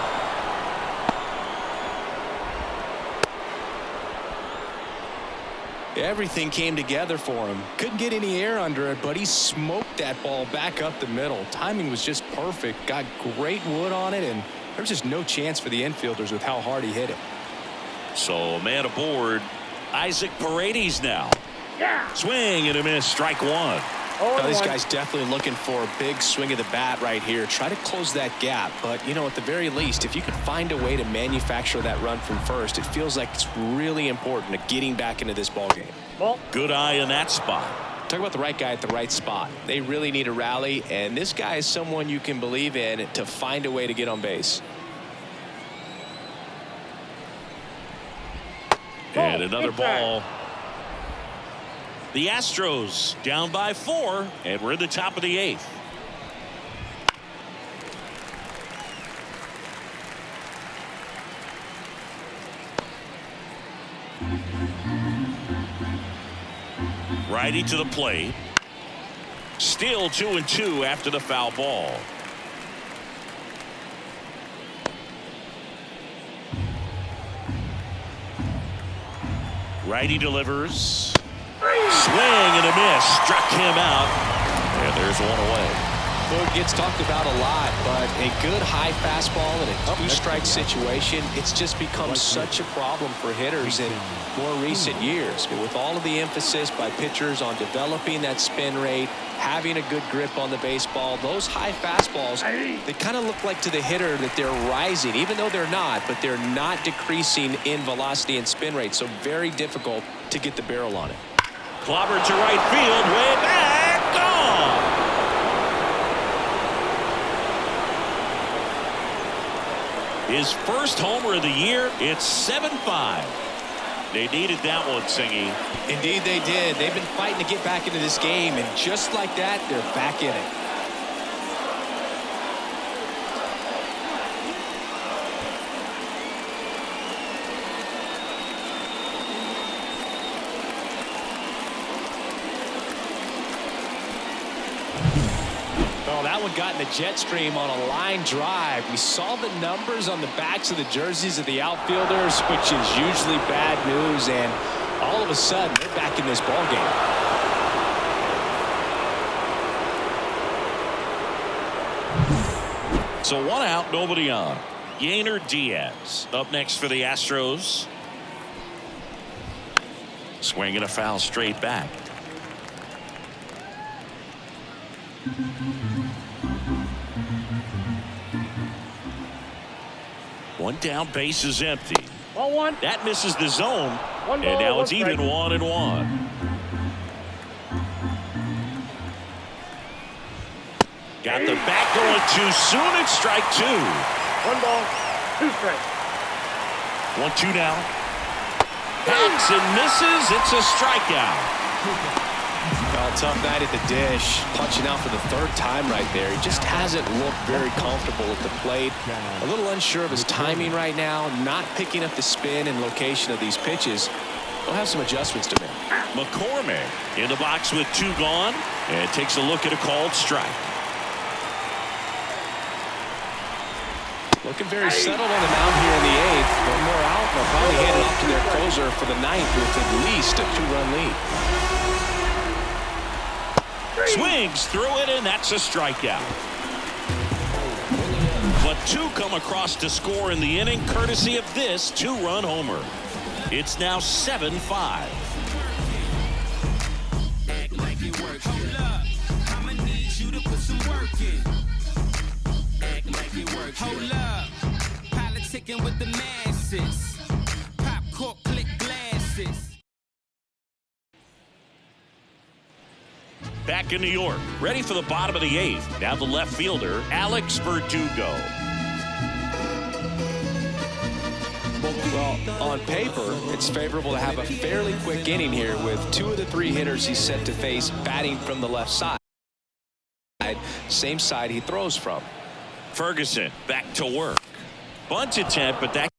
Everything came together for him. Couldn't get any air under it, but he smoked that ball back up the middle. Timing was just perfect. Got great wood on it, and there was just no chance for the infielders with how hard he hit it. So, man aboard. Isaac Paredes now. Swing and a miss. Strike 1. Now, this guy's definitely looking for a big swing of the bat right here. Try to close that gap. But, you know, at the very least, if you can find a way to manufacture that run from first, it feels like it's really important to getting back into this ball game. Good eye in that spot. Talk about the right guy at the right spot. They really need a rally, and this guy is someone you can believe in to find a way to get on base. And another ball. The Astros down by 4, and we're in the top of the 8th. Righty to the plate. Still 2-2 after the foul ball. Righty delivers. Swing and a miss. Struck him out. And there's 1 away. Well, it gets talked about a lot, but a good high fastball in a two-strike situation, it's just become such a problem for hitters in more recent years. With all of the emphasis by pitchers on developing that spin rate, having a good grip on the baseball, those high fastballs, they kind of look like to the hitter that they're rising, even though they're not, but they're not decreasing in velocity and spin rate, so very difficult to get the barrel on it. Clobbered to right field, way back, gone. His first homer of the year. It's 7-5. They needed that one, Singy. Indeed they did. They've been fighting to get back into this game, and just like that, they're back in it. Oh, that one got in the jet stream on a line drive. We saw the numbers on the backs of the jerseys of the outfielders, which is usually bad news, and all of a sudden they're back in this ball game. So 1 out, nobody on. Yainer Diaz up next for the Astros. Swinging a foul straight back. One down, base is empty. Ball one. That misses the zone. One ball, And now one it's even strike. 1-1. Got the bat going too soon. It's strike 2. 1 ball, 2 strikes. 1-2 now. Hacks and misses. It's a strikeout. Well, tough night at the dish. Punching out for the 3rd time right there. He just hasn't looked very comfortable at the plate. A little unsure of his timing right now. Not picking up the spin and location of these pitches. He'll have some adjustments to make. McCormick in the box with 2 gone. And takes a look at a called strike. Looking very settled on the mound here in the 8th. 1 more out. They'll probably hand it off to their closer for the 9th with at least a 2-run lead. Swings through it, and that's a strikeout. But 2 come across to score in the inning, courtesy of this 2-run homer. It's now 7-5. Hold up, politicking with the masses. Pop cork, click glasses. Back in New York, ready for the bottom of the 8th. Now the left fielder, Alex Verdugo. Well, on paper, it's favorable to have a fairly quick inning here with 2 of the 3 hitters he's set to face batting from the left side. Same side he throws from. Ferguson back to work. Bunt attempt, but that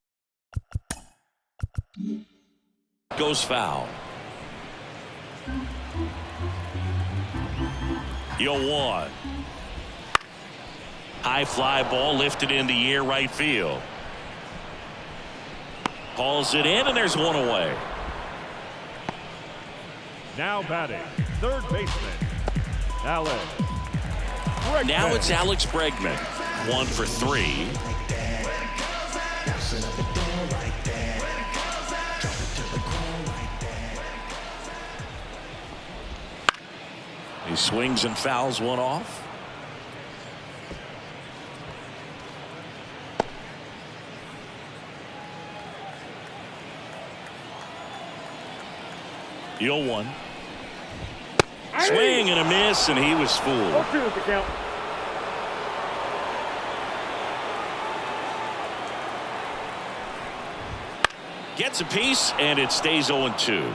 goes foul. 0-1. High fly ball lifted in the air, right field. Hauls it in, and there's 1 away. Now batting, 3rd baseman, Alex Bregman. Now it's Alex Bregman. 1 for 3. He swings and fouls 1 off. The 0-1. Swing and a miss, and he was fooled. 0-2 is the count. Gets a piece, and it stays 0-2.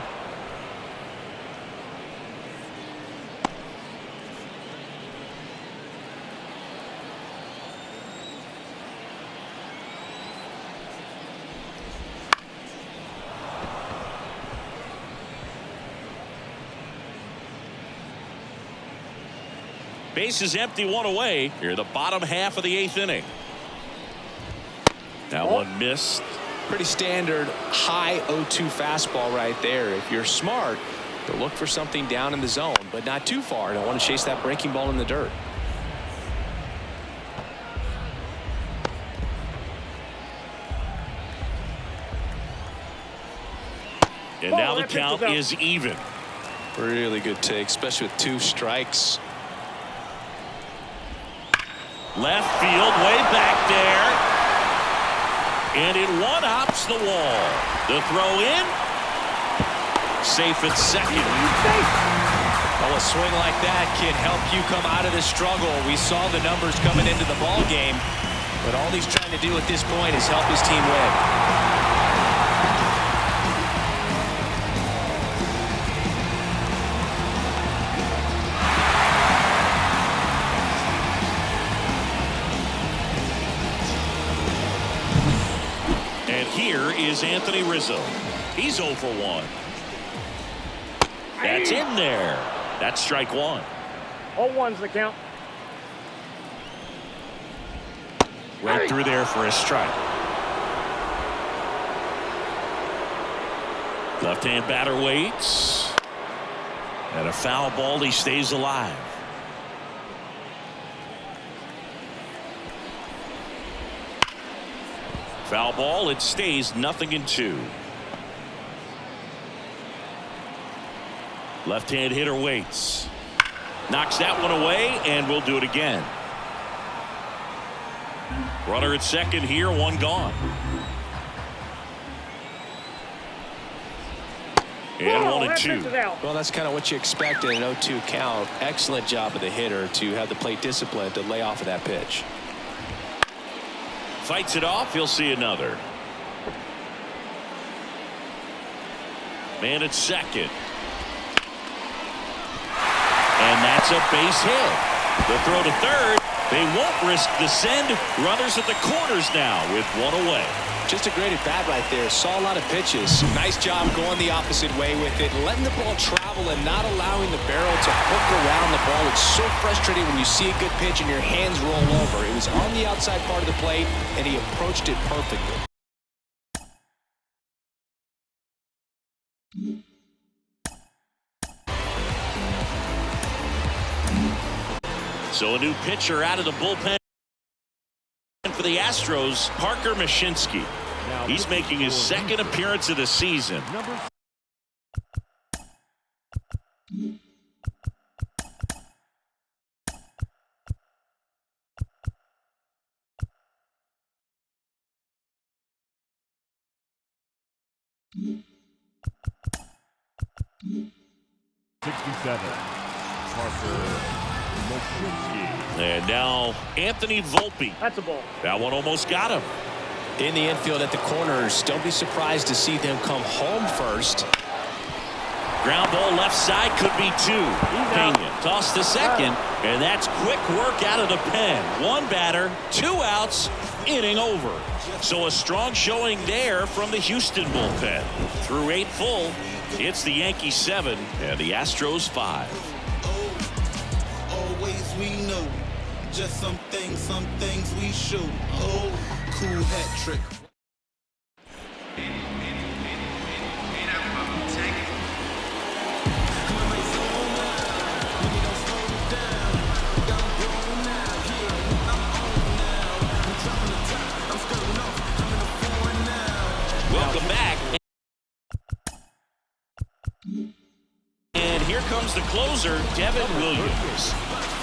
Base is empty, 1 away. Here, the bottom half of the 8th inning. That one missed. Pretty standard high 0-2 fastball right there. If you're smart, you'll look for something down in the zone, but not too far. Don't want to chase that breaking ball in the dirt. And now the count is even. Really good take, especially with 2 strikes. Left field, way back there. And it one-hops the wall. The throw in. Safe at second. Well, a swing like that can help you come out of the struggle. We saw the numbers coming into the ball game, but all he's trying to do at this point is help his team win. Here is Anthony Rizzo. He's 0 for 1. That's in there. That's strike 1. 0-1's the count. Right through there for a strike. Left-hand batter waits. And a foul ball. He stays alive. Foul ball. It stays 0-2. Left-hand hitter waits. Knocks that one away, and we'll do it again. Runner at second here, 1 gone. And 1-2. Well, that's kind of what you expect in an 0-2 count. Excellent job of the hitter to have the plate discipline to lay off of that pitch. Fights it off. He'll see another. Man at second. And that's a base hit. The throw to third. They won't risk the send. Runners at the corners now with 1 away. Just a great at bat right there. Saw a lot of pitches. Nice job going the opposite way with it. Letting the ball travel and not allowing the barrel to hook around the ball. It's so frustrating when you see a good pitch and your hands roll over. It was on the outside part of the plate, and he approached it perfectly. So a new pitcher out of the bullpen for the Astros, Parker Mashinsky. He's making his second appearance of the season. And now Anthony Volpe. That's a ball. That one almost got him. In the infield at the corners, don't be surprised to see them come home first. Ground ball left side, could be 2. Pena toss to second, and that's quick work out of the pen. 1 batter, 2 outs, inning over. So a strong showing there from the Houston bullpen. Through 8 full, it's the Yankees 7 and the Astros 5. Always we know, just some things we show. Oh, cool hat trick. Welcome back. And here comes the closer, Devin Williams.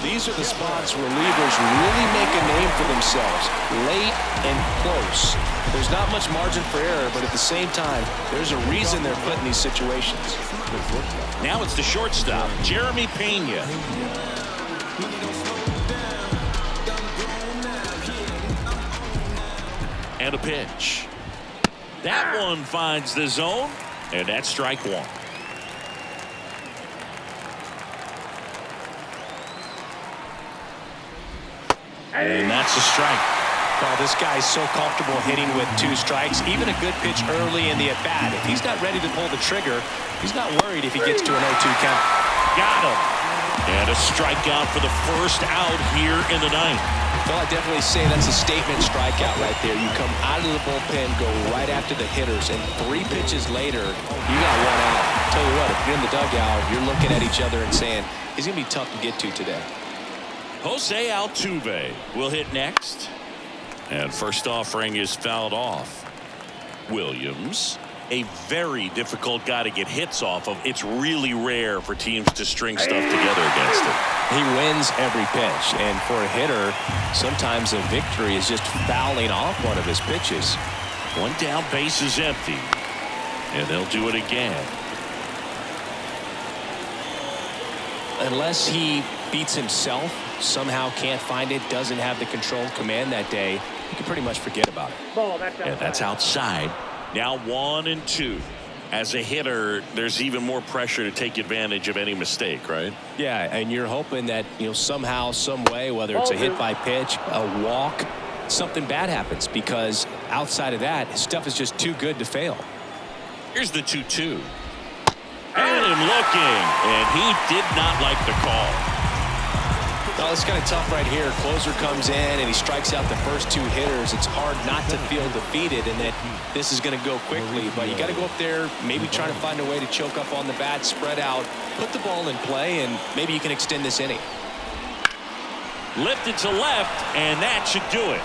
These are the spots relievers really make a name for themselves. Late and close. There's not much margin for error, but at the same time, there's a reason they're put in these situations. Now it's the shortstop, Jeremy Pena. And a pitch. That one finds the zone, and that's strike 1. And that's a strike. Well, this guy's so comfortable hitting with 2 strikes. Even a good pitch early in the at-bat. If he's not ready to pull the trigger, he's not worried if he gets to an 0-2 count. Got him. And a strikeout for the first out here in the 9th. Well, I definitely say that's a statement strikeout right there. You come out of the bullpen, go right after the hitters, and 3 pitches later, you got 1 out. Tell you what, if you're in the dugout, you're looking at each other and saying, he's going to be tough to get to today. Jose Altuve will hit next. And first offering is fouled off. Williams a very difficult guy to get hits off of. It's really rare for teams to string stuff together against him. He wins every pitch, and for a hitter, sometimes a victory is just fouling off one of his pitches. One down, base is empty, and they'll do it again. Unless he beats himself, somehow can't find it, doesn't have the control command that day, you can pretty much forget about it. Ball, that's outside. Yeah, that's outside. Now 1-2. As a hitter, there's even more pressure to take advantage of any mistake, right? Yeah, and you're hoping that, somehow, some way, whether it's a hit by pitch, a walk, something bad happens, because outside of that, his stuff is just too good to fail. Here's the 2-2. And him looking, and he did not like the call. Well, it's kind of tough right here. Closer comes in and he strikes out the first two hitters. It's hard not to feel defeated and that this is going to go quickly. But you got to go up there, maybe trying to find a way to choke up on the bat, spread out, put the ball in play, and maybe you can extend this inning. Lifted to left, and that should do it.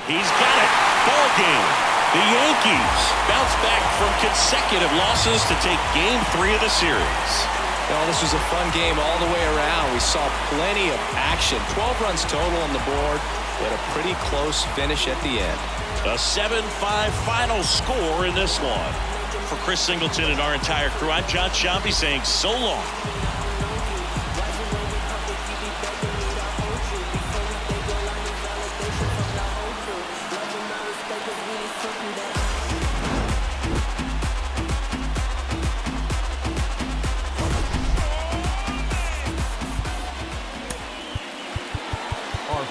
He's got it. Ball game. The Yankees bounce back from consecutive losses to take Game 3 of the series. Well, this was a fun game all the way around. We saw plenty of action. 12 runs total on the board, but a pretty close finish at the end. A 7-5 final score in this one. For Chris Singleton and our entire crew, I'm John Sciambi saying so long.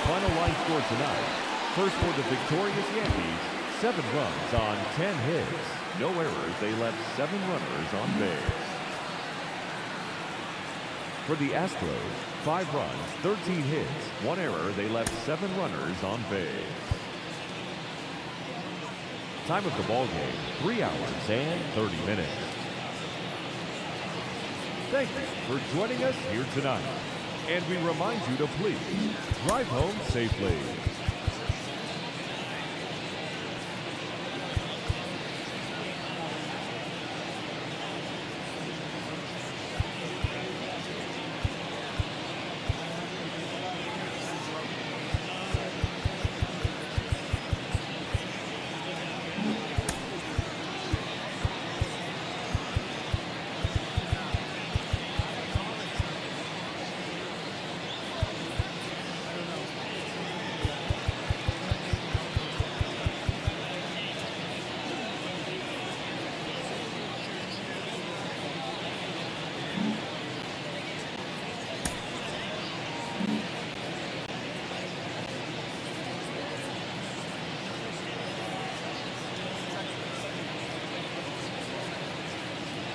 Final line score tonight. First for the victorious Yankees, 7 runs on 10 hits. No errors, they left 7 runners on base. For the Astros, 5 runs, 13 hits. 1 error, they left 7 runners on base. Time of the ball game, 3 hours and 30 minutes. Thank you for joining us here tonight. And we remind you to please drive home safely.